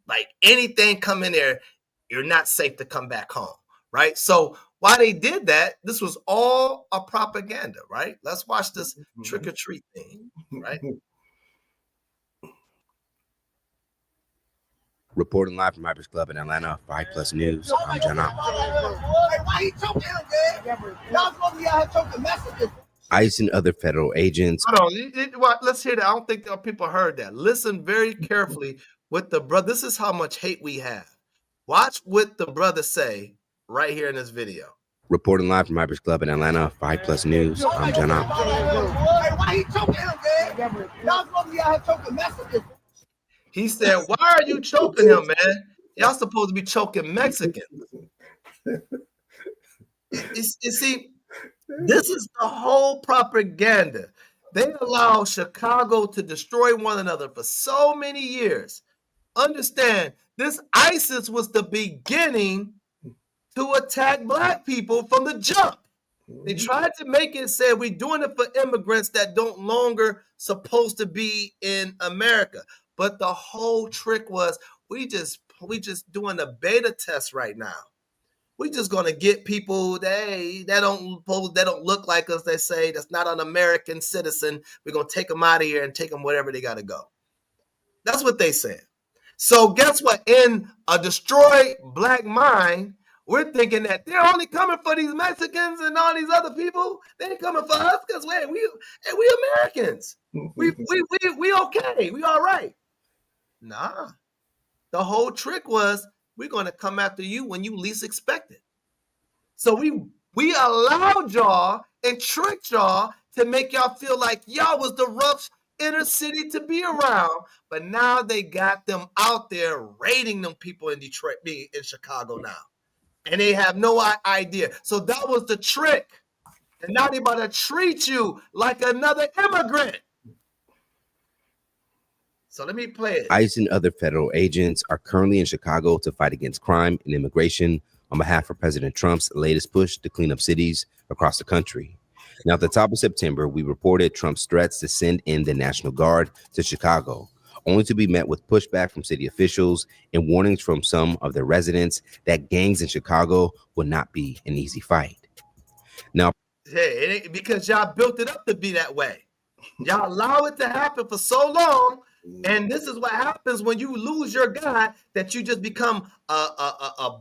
like anything come in there, you're not safe to come back home, right? So while they did that, this was all a propaganda, right? Let's watch this trick or treat thing, right? Reporting live from Hyper's Club in Atlanta, 5 Plus News, I'm John Ott. ICE and other federal agents. Hold on, let's hear that. I don't think people heard that. Listen very carefully with the brother. This is how much hate we have. Watch what the brother say right here in this video. Reporting live from Hyper's Club in Atlanta, 5 Plus News, I'm John Ott. He said, why are you choking him, man? Y'all supposed to be choking Mexicans. You see, this is the whole propaganda. They allow Chicago to destroy one another for so many years. Understand, this ISIS was the beginning to attack black people from the jump. They tried to make it say we're doing it for immigrants that don't longer supposed to be in America. But the whole trick was we just doing a beta test right now. We just gonna get people that don't look like us. They say that's not an American citizen. We're gonna take them out of here and take them wherever they gotta go. That's what they said. So guess what? In a destroyed black mind, we're thinking that they're only coming for these Mexicans and all these other people. They ain't coming for us because we Americans. We okay. We all right. Nah. The whole trick was we're gonna come after you when you least expect it. So we allowed y'all and tricked y'all to make y'all feel like y'all was the rough inner city to be around, but now they got them out there raiding them people in Detroit, in Chicago now. And they have no idea. So that was the trick. And now they about to treat you like another immigrant. So let me play it. ICE and other federal agents are currently in Chicago to fight against crime and immigration on behalf of President Trump's latest push to clean up cities across the country. Now, at the top of September, we reported Trump's threats to send in the National Guard to Chicago, only to be met with pushback from city officials and warnings from some of their residents that gangs in Chicago would not be an easy fight. Now, hey, it ain't because y'all built it up to be that way. Y'all allow it to happen for so long, and this is what happens when you lose your guy, that you just become a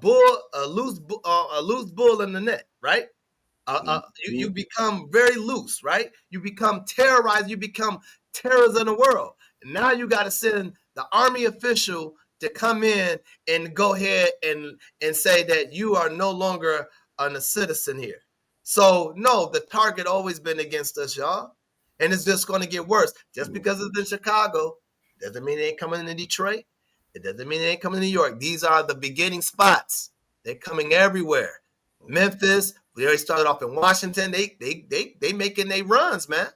loose bull in the net, right? You become very loose, right? You become terrorized. You become terrors in the world. And now you got to send the army official to come in and go ahead and say that you are no longer a citizen here. So no, the target always been against us, y'all. And it's just going to get worse. Just because it's in Chicago doesn't mean it ain't coming in Detroit. It doesn't mean they ain't coming to New York. These are the beginning spots. They're coming everywhere. Memphis, we already started off in Washington. They making their runs, man.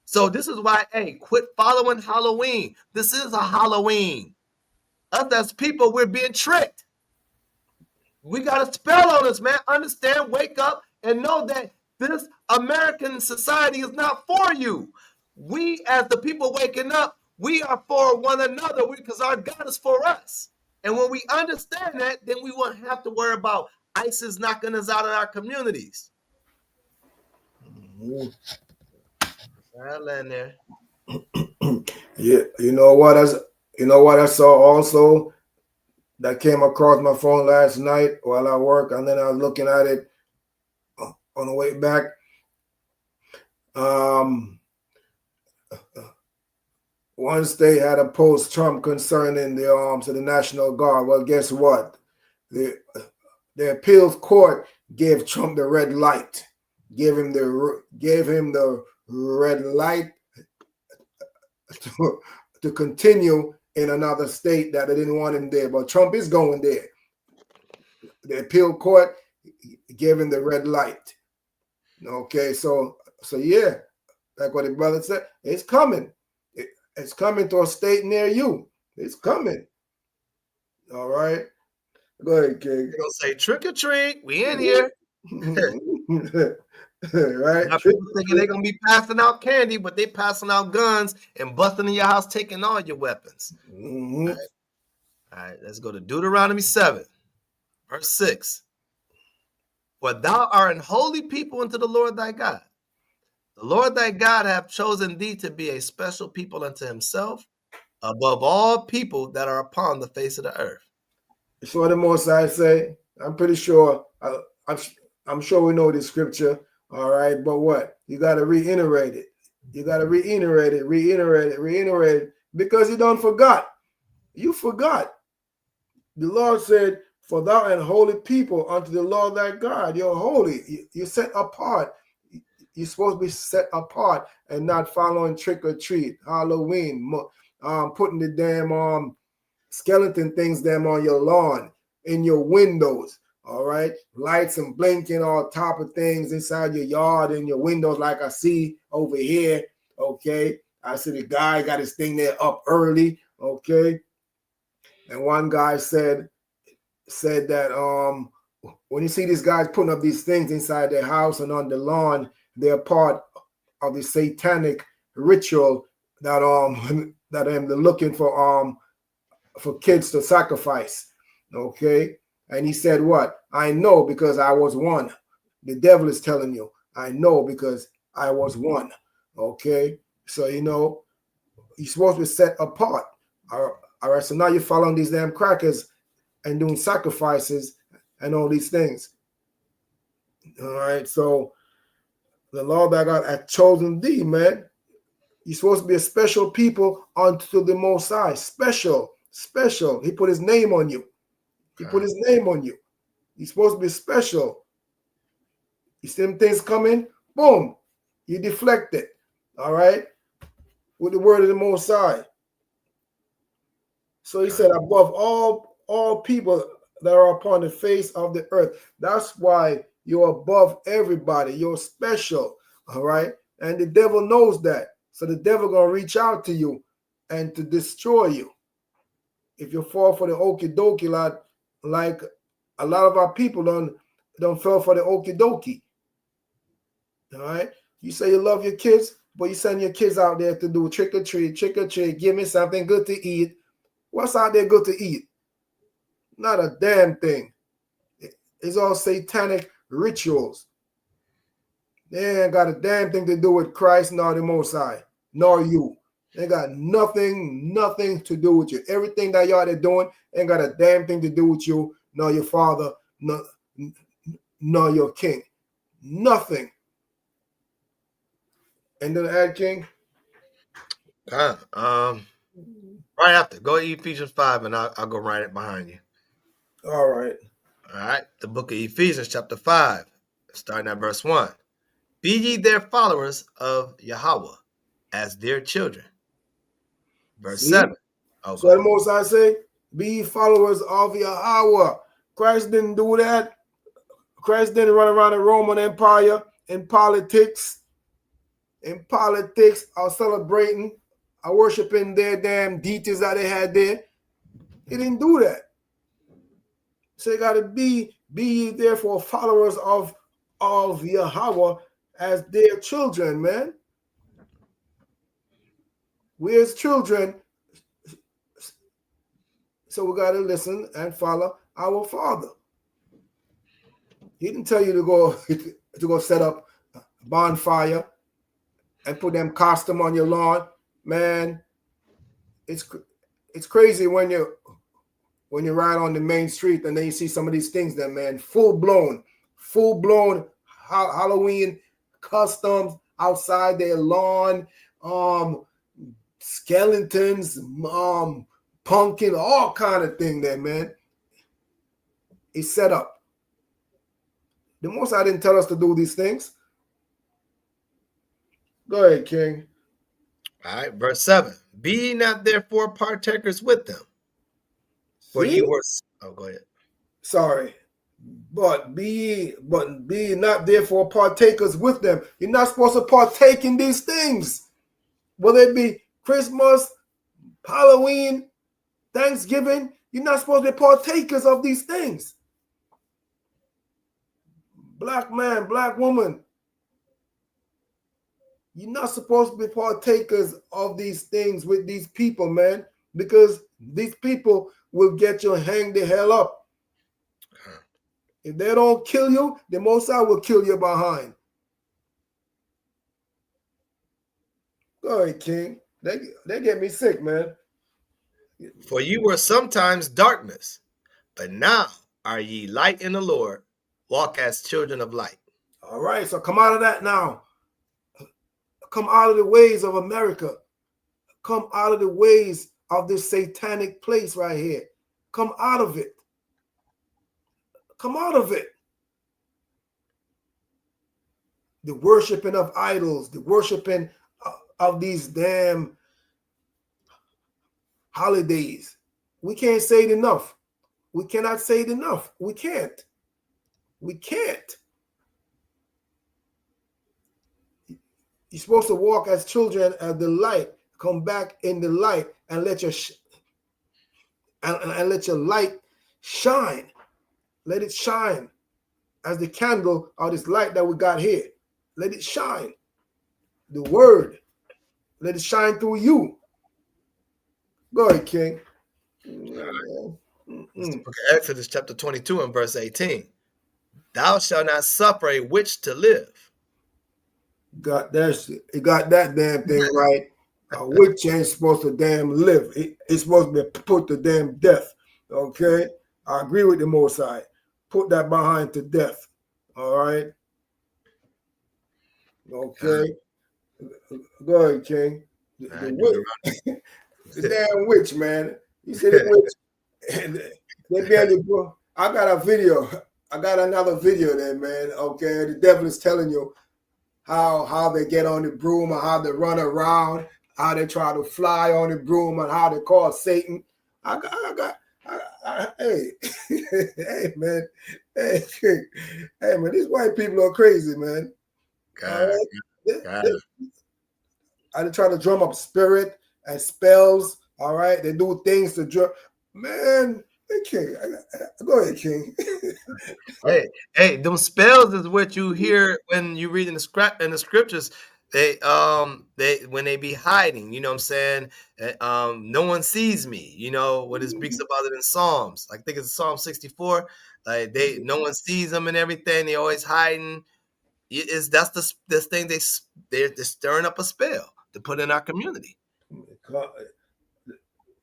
So this is why, hey, quit following Halloween. This is a Halloween. Us as people, we're being tricked. We got a spell on us, man. Understand, wake up, and know that this American society is not for you. We, as the people waking up, we are for one another because our God is for us. And when we understand that, then we won't have to worry about ISIS knocking us out of our communities. I'll land there. Yeah, you know what I saw also that came across my phone last night while I work, and then I was looking at it on the way back. One state had opposed Trump concerning the arms of the National Guard. Well, guess what? The appeals court gave Trump the red light, gave him the red light to continue in another state that they didn't want him there. But Trump is going there. The appeal court gave him the red light. Okay, so yeah, like what the brother said, it's coming. It's coming to a state near you. It's coming. All right. Go ahead, King. You're gonna say trick or treat. We in here. Right? Now people thinking they're gonna be passing out candy, but they passing out guns and busting in your house, taking all your weapons. Mm-hmm. All right, let's go to Deuteronomy 7, verse 6. For thou art an holy people unto the Lord thy God. The Lord thy God hath chosen thee to be a special people unto himself, above all people that are upon the face of the earth. So what the Most High say? I'm pretty sure. I'm sure we know this scripture. All right, but what? You got to reiterate it. You got to reiterate it, because you don't forgot. You forgot. The Lord said, "For thou art holy people unto the Lord thy God." You're holy. You're set apart. You're supposed to be set apart and not following trick or treat, Halloween, putting the damn skeleton things them on your lawn, in your windows. All right, lights and blinking on top of things inside your yard and your windows, like I see over here. Okay, I see the guy got his thing there up early. Okay, and one guy said that when you see these guys putting up these things inside their house and on the lawn, they're part of the satanic ritual that they're looking for kids to sacrifice. Okay, and he said, "What? I know because I was one." The devil is telling you, "I know because I was one." Okay, so you're supposed to be set apart. All right, so now you're following these damn crackers and doing sacrifices and all these things. All right, so the Lord thy God hath chosen thee, man. You're supposed to be a special people unto the Most High. Special. He put his name on you. You're supposed to be special. You see them things coming, boom, you deflect it. All right, with the word of the Most High. So he said, above all people that are upon the face of the earth. That's why you're above everybody. You're special. All right. And the devil knows that. So the devil gonna reach out to you and to destroy you. If you fall for the okie dokie lot, like a lot of our people don't fall for the okie dokie. All right. You say you love your kids, but you send your kids out there to do trick or treat, give me something good to eat. What's out there good to eat? Not a damn thing. It's all satanic rituals. They ain't got a damn thing to do with Christ, nor the Most High, nor you. They got nothing to do with you. Everything that y'all are doing ain't got a damn thing to do with you, nor your father, nor your king. Nothing. And then add King. Right after, go Ephesians 5, and I'll go right behind you. All right. The book of Ephesians, chapter 5, starting at verse 1. Be ye their followers of Yahweh as dear children. Verse 7. So the Most High say, Be followers of Yahweh. Christ didn't do that. Christ didn't run around the Roman Empire in politics. In politics, are celebrating, are worshiping their damn deities that they had there. He didn't do that. So you got to be ye therefore followers of Yahweh as their children, man. We as children, so we got to listen and follow our Father. He didn't tell you to go set up a bonfire and put them costume on your lawn, man. It's crazy when you ride on the main street and then you see some of these things that, man, full blown Halloween customs outside their lawn, skeletons, pumpkin, all kind of thing there, man. It's set up. The Most High didn't tell us to do these things. Go ahead, King. All right, verse 7. Be ye not therefore partakers with them. For ye were. Oh, go ahead. Sorry. But be not therefore partakers with them. You're not supposed to partake in these things. Whether it be Christmas, Halloween, Thanksgiving, you're not supposed to be partakers of these things. Black man, black woman, you're not supposed to be partakers of these things with these people, man, because these people will get you hanged the hell up. If they don't kill you, the Most High will kill you behind. Go ahead, King. They get me sick, man. For ye were sometimes darkness, but now are ye light in the Lord. Walk as children of light. All right, so come out of that now. Come out of the ways of America. Come out of the ways of this satanic place right here. Come out of it. Come out of it. The worshiping of idols, the worshiping of these damn holidays. We can't say it enough. We cannot say it enough. We can't. We can't. You're supposed to walk as children as the light. Come back in the light and let your let your light shine. Let it shine as the candle of this light that we got here. Let it shine. The word. Let it shine through you. Go ahead, King. It's the book of Exodus chapter 22 and verse 18. Thou shalt not suffer a witch to live. Got that damn thing right. A witch ain't supposed to damn live. It's supposed to be put to damn death. Okay? I agree with the Most High. Put that behind to death. All right? Okay? Go ahead, King. The damn witch, man. You see the witch? They barely go. I got a video. I got another video there, man. Okay? The devil is telling you how they get on the broom and how they run around, how they try to fly on the broom and how they call Satan. Hey, hey, man. Hey, man, these white people are crazy, man. They try to drum up spirit and spells, all right? They do things to drum. Man, King, go ahead, King. hey, them spells is what you hear when you read in the scriptures. They when they be hiding, you know what I'm saying? No one sees me, you know, when it speaks about it in Psalms. I think it's Psalm 64. Like no one sees them and everything. They always hiding. That's this thing they're stirring up a spell to put in our community.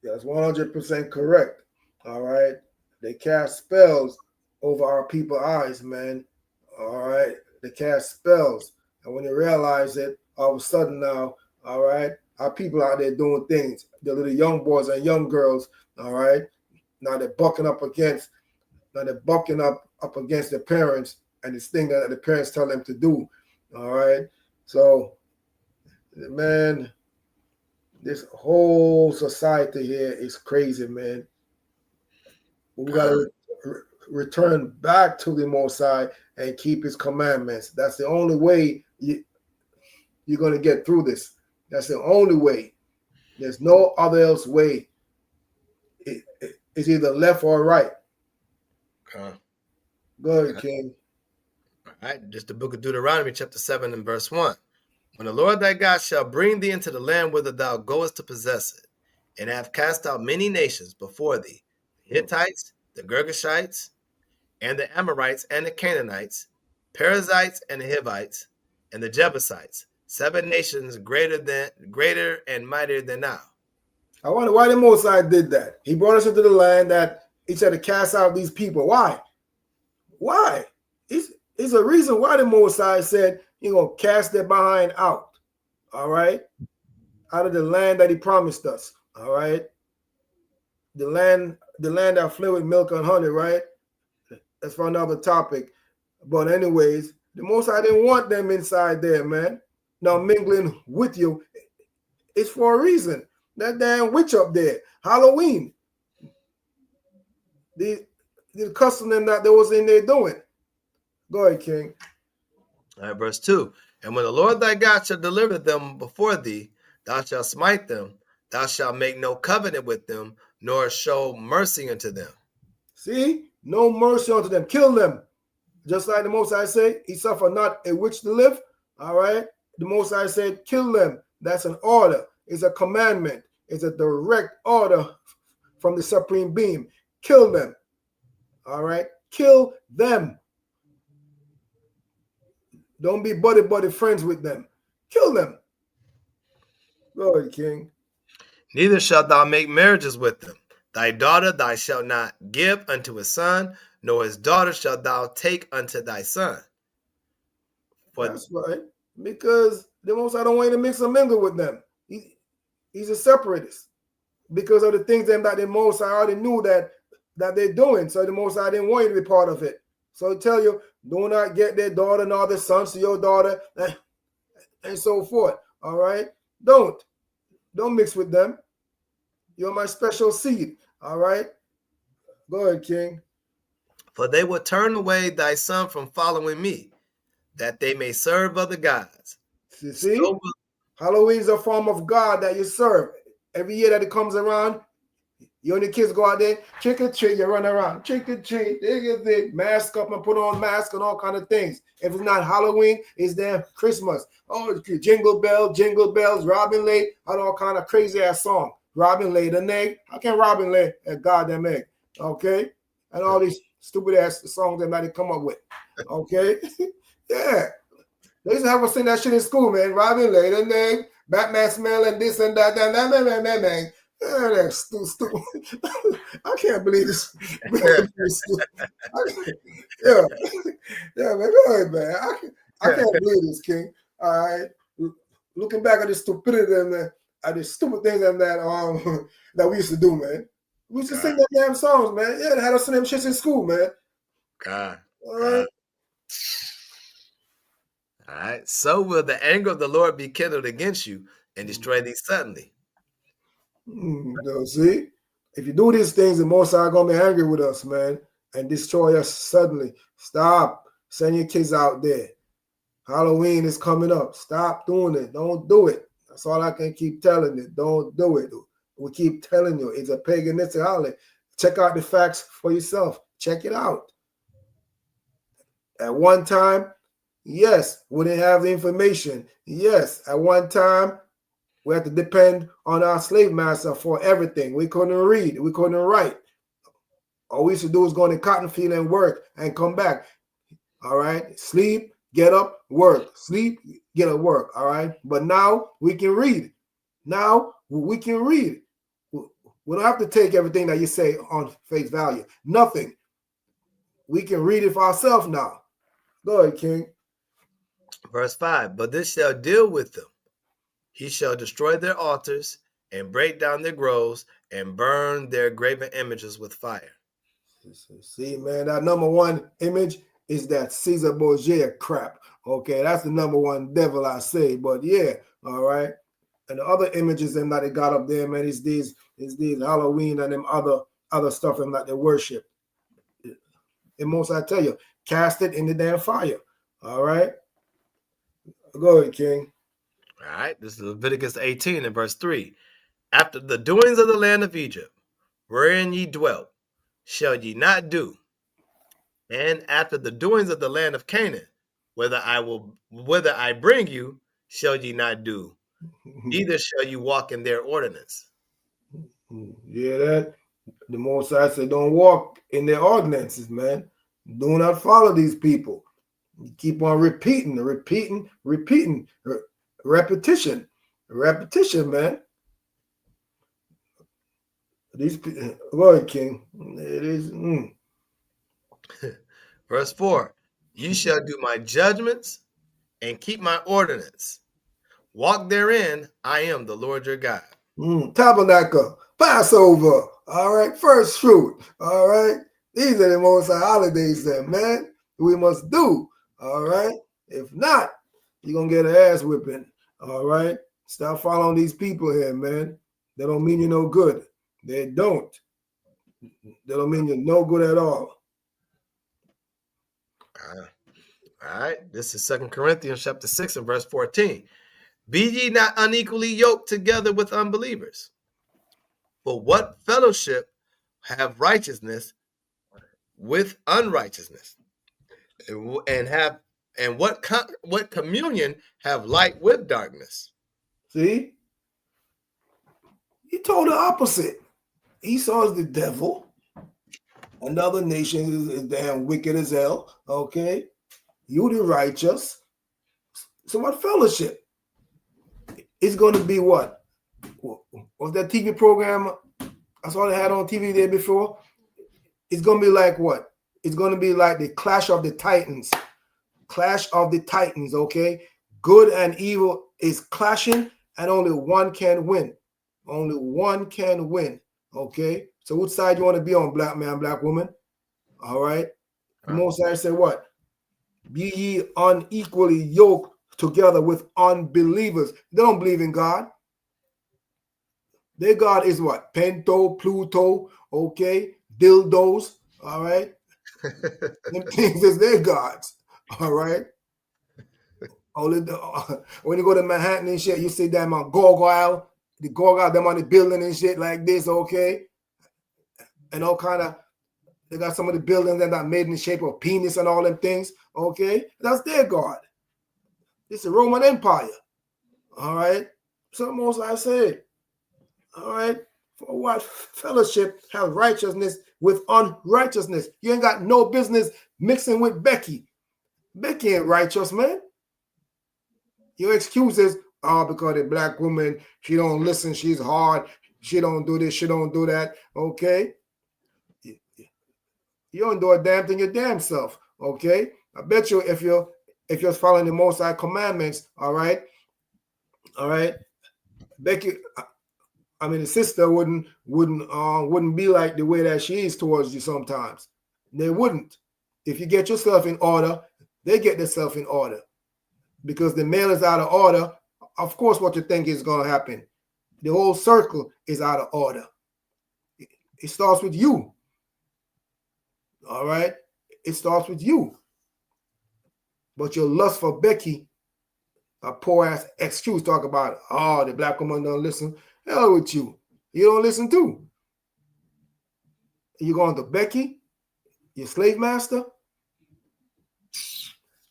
That's 100% correct. All right. They cast spells over our people's eyes, man. All right. They cast spells. And when they realize it, all of a sudden now, all right, our people out there doing things. The little young boys and young girls, all right. Now they're bucking up against their parents and this thing that the parents tell them to do. All right. So, man, this whole society here is crazy, man. We got to return back to the Most High and keep His commandments. That's the only way you're going to get through this. That's the only way. There's no other else way. It's either left or right. Go ahead, King. All right, just the book of Deuteronomy, chapter 7 and verse 1. When the Lord thy God shall bring thee into the land whither thou goest to possess it, and have cast out many nations before thee, the Hittites, the Girgashites, and the Amorites, and the Canaanites, Perizzites, and the Hivites, and the Jebusites, 7 nations greater and mightier than thou. I wonder why the Most High did that. He brought us into the land that He said to cast out these people. Why? Why? It's a reason why the Most High said He's going to cast their behind out. All right? Out of the land that He promised us. All right? The land that flowed with milk and honey, right? That's for another topic. But anyways, the Most High didn't want them inside there, man. Now mingling with you, it's for a reason. That damn witch up there, Halloween. The custom that they was in there doing. Go ahead, King. All right, verse 2. And when the Lord thy God shall deliver them before thee, thou shalt smite them. Thou shalt make no covenant with them, nor show mercy unto them. See? No mercy unto them. Kill them. Just like the Most High said, He suffered not a witch to live. All right? The Most High said, kill them. That's an order. It's a commandment. It's a direct order from the Supreme Being. Kill them. All right? Kill them. Don't be buddy friends with them. Kill them. Go ahead, King. Neither shalt thou make marriages with them. Thy daughter thou shalt not give unto his son, nor his daughter shalt thou take unto thy son. That's right. Because the Most High don't want you to mix and mingle with them. He's a separatist. Because of the things that the Most High already knew that they're doing. So the Most High didn't want you to be part of it. So He tell you, do not get their daughter nor their sons to your daughter, and so forth. All right? Don't mix with them. You're my special seed. All right? Go ahead, King. For they will turn away thy son from following me, that they may serve other gods. See? Halloween is a form of God that you serve. Every year that it comes around, you and the kids go out there, trick or treat, you run around, trick or treat, they mask up and put on masks and all kind of things. If it's not Halloween, it's damn Christmas. Oh, jingle bells, Robin laid and all kind of crazy ass song. Robin laid an egg. How can Robin lay a goddamn egg? Okay? And all these stupid ass songs that they come up with. Okay? Yeah. They used to have us sing that shit in school, man. Robin laid an egg, Batman smell and this and that. That's stupid. I can't believe this. Yeah, man. Go ahead, man. I can't believe this, King. All right. Looking back at the stupidity and the stupid things that we used to do, man. We used to sing that damn songs, man. Yeah, they had us sing them shits in school, man. All right. All right. So will the anger of the Lord be kindled against you and destroy thee suddenly. See? If you do these things, the Most High going to be angry with us, man, and destroy us suddenly. Stop. Send your kids out there. Halloween is coming up. Stop doing it. Don't do it. That's all I can keep telling you. Don't do it. We keep telling you. It's a paganistic holiday. Check out the facts for yourself. Check it out. At one time, yes, we didn't have the information. Yes, at one time, we had to depend on our slave master for everything. We couldn't read. We couldn't write. All we used to do was go in the cotton field and work and come back. All right? Sleep, get up, work. Sleep, get up, work. All right? But now we can read. Now we can read. We don't have to take everything that you say on face value. Nothing. We can read it for ourselves now. Go ahead, King. Verse 5, but this shall deal with them. He shall destroy their altars and break down their groves and burn their graven images with fire. See, man, that number one image is that Caesar Borgia crap. Okay, that's the number one devil, I say. But yeah, all right. And the other images that they got up there, man, is these Halloween and them other stuff and that they worship. And most I tell you, cast it in the damn fire. All right. Go ahead, King. All right. This is Leviticus 18 and verse 3. After the doings of the land of Egypt, wherein ye dwelt, shall ye not do. And after the doings of the land of Canaan, whether I bring you, shall ye not do. Neither shall you walk in their ordinance. Yeah, that the Most High said, don't walk in their ordinances, man. Do not follow these people. You keep on repeating, repetition, man. These people, go ahead, King. It is. Verse 4. Ye shall do my judgments and keep my ordinance. Walk therein, I am the Lord your God. Tabernacle, Passover, all right, first fruit, all right. These are the Most High holidays that, man, we must do, all right. If not, you're going to get an ass whipping, all right. Stop following these people here, man. They don't mean you no good. They don't. They don't mean you no good at all. All right, this is 2 Corinthians chapter 6 and verse 14. Be ye not unequally yoked together with unbelievers. For what fellowship have righteousness with unrighteousness? And what communion have light with darkness? See? He told the opposite. Esau is the devil. Another nation is damn wicked as hell. Okay? You the righteous. So what fellowship? It's going to be what? Was that TV program I saw they had on TV there before? It's going to be like what? It's going to be like the Clash of the Titans. Clash of the Titans, okay? Good and evil is clashing, and only one can win. Only one can win, okay? So which side you want to be on, black man, black woman? All right? The Most High said what? Be ye unequally yoked together with unbelievers. They don't believe in God. Their God is what? Pento, Pluto, okay? Dildos, all right? Them things is their gods, all right? Only when you go to Manhattan and shit, you see them on Gargoyle, the Gargoyle, them on the building and shit like this, okay? And all kind of, they got some of the buildings that are made in the shape of penis and all them things, okay? That's their God. It's the Roman Empire, all right? So most I said, all right? For what fellowship have righteousness with unrighteousness? You ain't got no business mixing with Becky. Becky ain't righteous, man. Your excuses are because the black woman, she don't listen, she's hard, she don't do this, she don't do that, okay? You don't do a damn thing your damn self, okay? I bet you if you're following the Most High commandments, all right, Becky, I mean, the sister wouldn't be like the way that she is towards you sometimes. They wouldn't. If you get yourself in order, they get themselves in order. Because the male is out of order, of course, what you think is going to happen. The whole circle is out of order. It starts with you. All right? It starts with you. But your lust for Becky, a poor ass excuse, talk about, oh, the black woman don't listen. Hell with you. You don't listen too. You going to Becky, your slave master,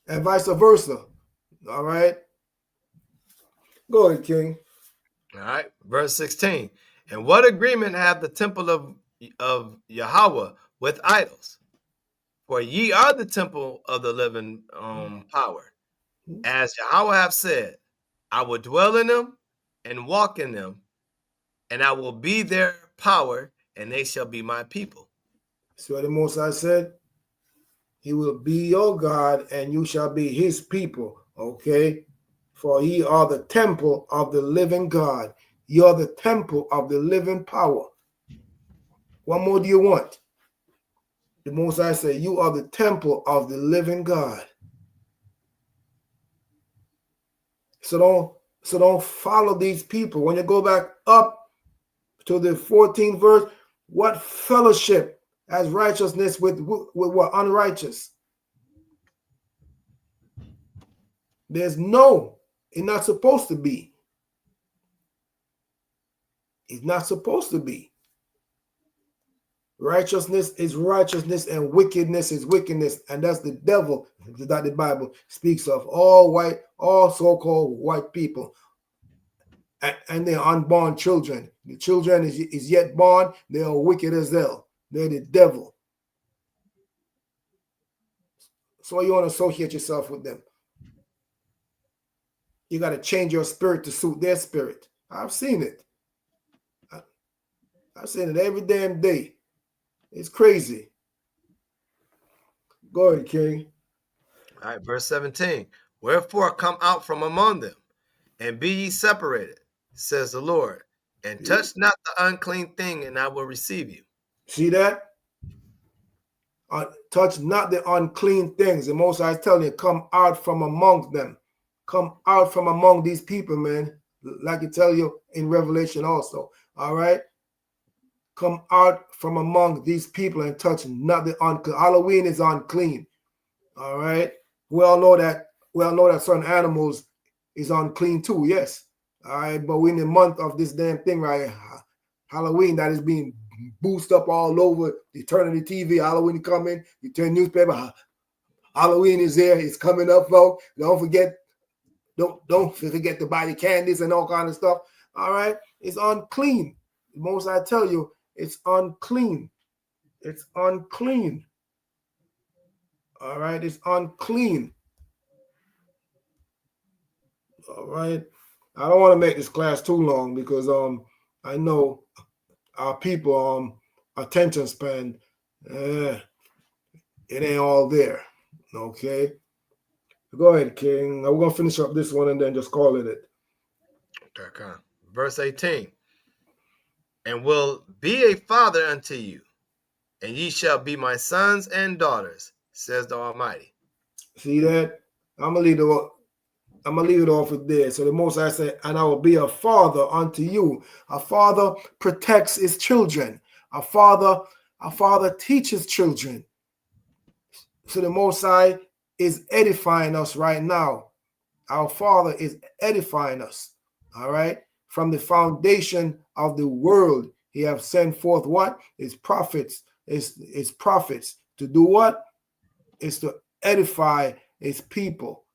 and vice versa. All right? Go ahead, King. All right, verse 16. And what agreement have the temple of Yahweh with idols? For ye are the temple of the living power. As Yahweh have said, I will dwell in them and walk in them, and I will be their power, and they shall be my people. See what the Most High said? He will be your God, and you shall be his people, okay? For ye are the temple of the living God. You are the temple of the living power. What more do you want? The Most High said, you are the temple of the living God. So don't follow these people. When you go back up to the 14th verse, what fellowship has righteousness with what? Unrighteous. There's no, it's not supposed to be. It's not supposed to be. Righteousness is righteousness and wickedness is wickedness. And that's the devil that the Bible speaks of. All white, all so-called white people. And they're unborn children. The children is yet born. They are wicked as hell. They're the devil. So you want to associate yourself with them. You got to change your spirit to suit their spirit. I've seen it. I've seen it every damn day. It's crazy. Go ahead, King. All right, verse 17. Wherefore come out from among them, and be ye separated, says the Lord, and touch not the unclean thing, and I will receive you. See that? Touch not the unclean things. The Most High is telling you, come out from among them. Come out from among these people, man. Like it tell you in Revelation also. All right? Come out from among these people and touch not the unclean. Halloween is unclean. All right? We all know that certain animals is unclean too, yes. All right, but we're in the month of this damn thing, right? Halloween, that is being boosted up all over. You turn on the TV, Halloween coming. You turn newspaper, Halloween is there. It's coming up, folks. Don't forget to buy the candies and all kind of stuff. All right, it's unclean. Most I tell you, it's unclean. It's unclean. All right, it's unclean. All right. I don't want to make this class too long because I know our people attention span it ain't all there. Okay. Go ahead, King. We're gonna finish up this one and then just call it. Okay. Verse 18. And will be a father unto you, and ye shall be my sons and daughters, says the Almighty. See that? I'm gonna leave it off with there. So the Most High said, and I will be a father unto you. A father protects his children. A father teaches children. So the Most High is edifying us right now. Our Father is edifying us. All right. From the foundation of the world, he have sent forth what? His prophets. His prophets to do what? Is to edify his people.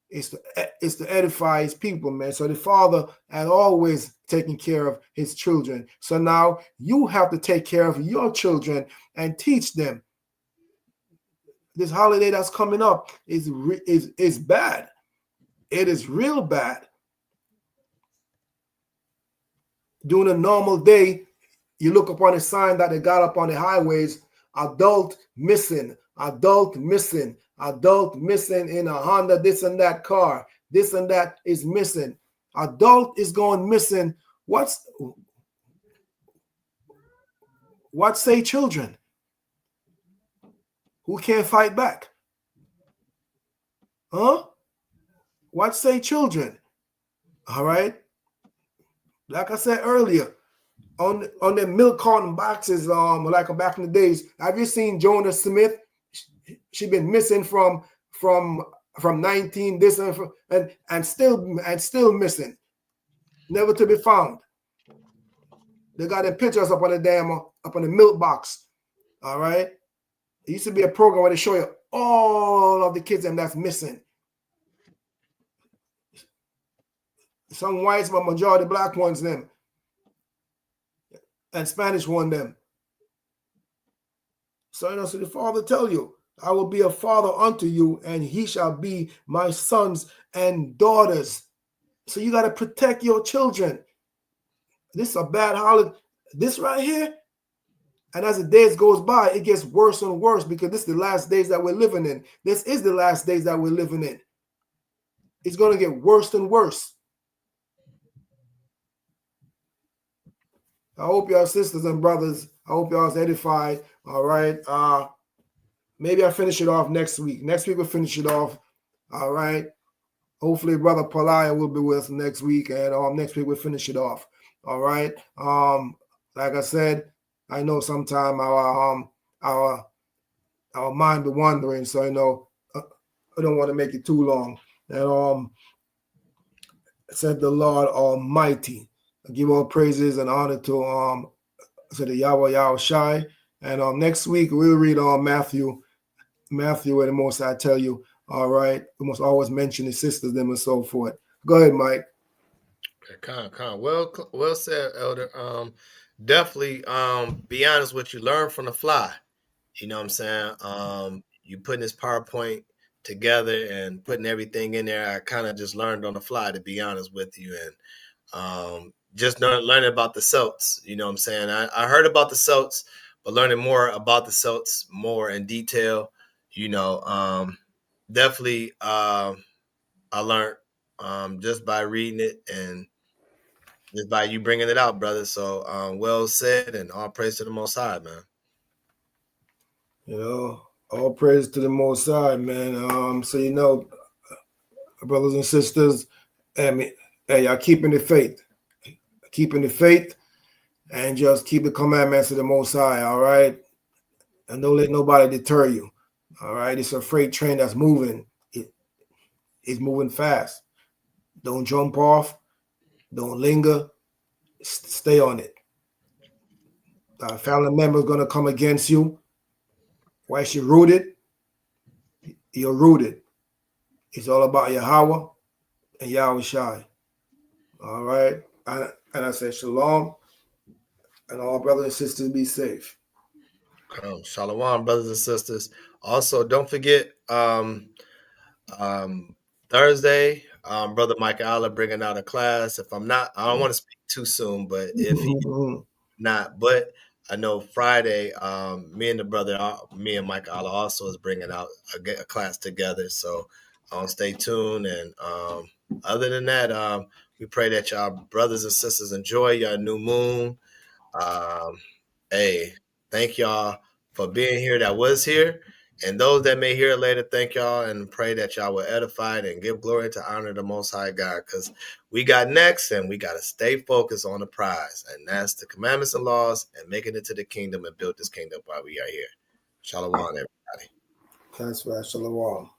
It's to edify his people, man. So the Father had always taken care of his children. So now you have to take care of your children and teach them. This holiday that's coming up is bad. It is real bad. During a normal day, you look upon a sign that they got up on the highways, adult missing, adult missing, adult missing in a Honda, this and that car, this and that is missing. Adult is going missing. What say children who can't fight back? Huh? What say children? All right. Like I said earlier, on the milk carton boxes, like back in the days, have you seen Jonah Smith? She been missing from 19 this and still missing, never to be found. They got their pictures up on the milk box. All right. It used to be a program where they show you all of the kids that's missing. Some whites, but majority black ones them. And Spanish one them. So so the Father tell you, I will be a father unto you, and he shall be my sons and daughters. So you got to protect your children. This is a bad holiday. This right here. And as the days goes by, it gets worse and worse because this is the last days that we're living in. This is the last days that we're living in. It's going to get worse and worse. I hope y'all sisters and brothers, I hope y'all's edified. All right. Maybe I'll finish it off next week. Next week we'll finish it off. All right. Hopefully Brother Peliah will be with us next week. And next week we'll finish it off. All right. Like I said, I know sometime our our mind be wandering. So I don't want to make it too long. And said the Lord Almighty, I give all praises and honor to the Yahweh Shai. And next week we'll read Matthew, where the Most I tell you, all right, we must always mention the sisters, them and so forth. Go ahead, Mike. Okay, well said, Elder. Definitely be honest with you, learn from the fly. You know what I'm saying? You putting this PowerPoint together and putting everything in there. I kind of just learned on the fly, to be honest with you, and just learning about the Celts. You know what I'm saying? I heard about the Celts, but learning more about the Celts more in detail. Definitely I learned just by reading it and just by you bringing it out, brother. So well said, and all praise to the Most High, man. All praise to the Most High, man. So brothers and sisters, hey, y'all keeping the faith, and just keep the commandments of the Most High, all right? And don't let nobody deter you, all right? It's a freight train that's moving. It's moving fast. Don't jump off. Don't linger. Stay on it. A family member is going to come against you. Once you're rooted, you're rooted. It's all about Yahweh and Yahweh Shai. All right? And I say shalom. And all brothers and sisters be safe. Shalom, brothers and sisters. Also, don't forget Thursday, Brother Mike Allah bringing out a class. If I'm not, I don't want to speak too soon, but if he's not, but I know Friday, me and Mike Allah also is bringing out a class together. So stay tuned. And other than that, we pray that y'all brothers and sisters enjoy your new moon. Hey, thank y'all for being here that was here. And those that may hear it later, thank y'all and pray that y'all were edified and give glory to honor the Most High God, because we got next and we got to stay focused on the prize. And that's the commandments and laws and making it to the kingdom and build this kingdom while we are here. Shalom, everybody. That's right. Shalom.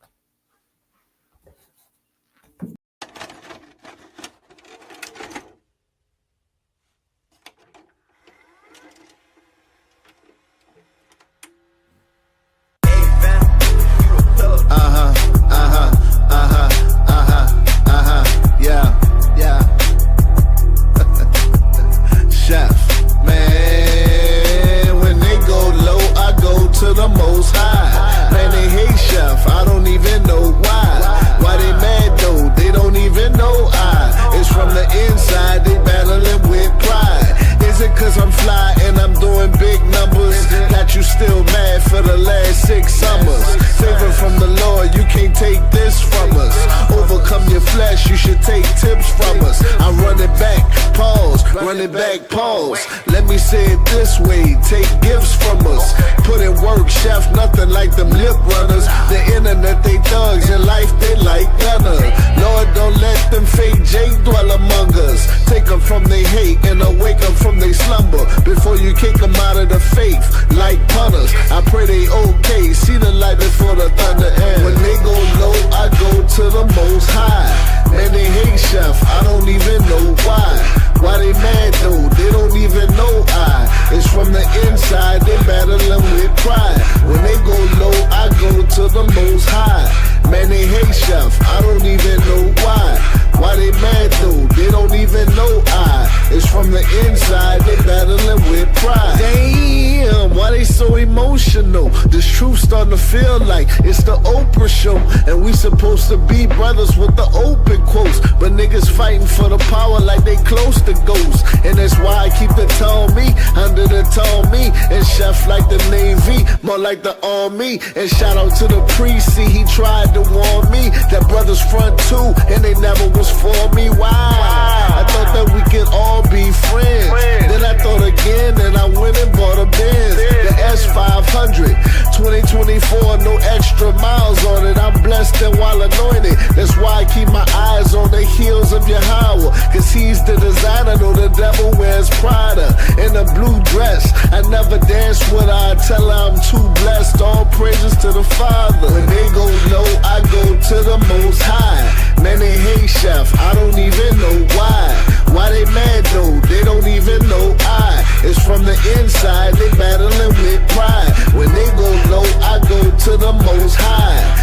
Let me say it this way, take gifts from us. Put in work, chef, nothing like them lip runners. The internet, they thugs, in life, they like gunner. Lord, don't let them fake Jake dwell among us. Take them from they hate and awake them from they slumber. Before you kick them out of the faith, like punters. I pray they okay, see the light before the thunder ends. When they go low, I go to the Most High. Man, they hate chef, I don't even know why. Why they mad though? They don't even know it's from the inside, they battling with pride. When they go low, I go to the Most High. Man, they hate chef, I don't even know why. Why they mad though? They don't even know it's from the inside, they battling with pride. Damn, why they so emotional? This truth starting to feel like it's the Oprah show. And we supposed to be brothers with the open quotes, but niggas fighting for the power like they close to ghosts. And that's why I keep the tall me under the tall me. And chef like the Navy, more like the army. And shout out to the priest, see he tried to warn me that brothers front too, and they never was for me. Why? I thought that we could all be friends. Then I thought again, and I went and bought a Benz, the S500 2024, no extra miles on it. I'm blessed and while anointed. That's why I keep my eyes on the heels of Yahweh, cause he's the designer. Though the devil wears Prada in a blue dress, I never dance with her. I tell her I'm too to the Father. When they go low, I go to the Most High. Man, they hate Chef, I don't even know why. Why they mad though? They don't even know I. It's from the inside, they battling with pride. When they go low, I go to the Most High.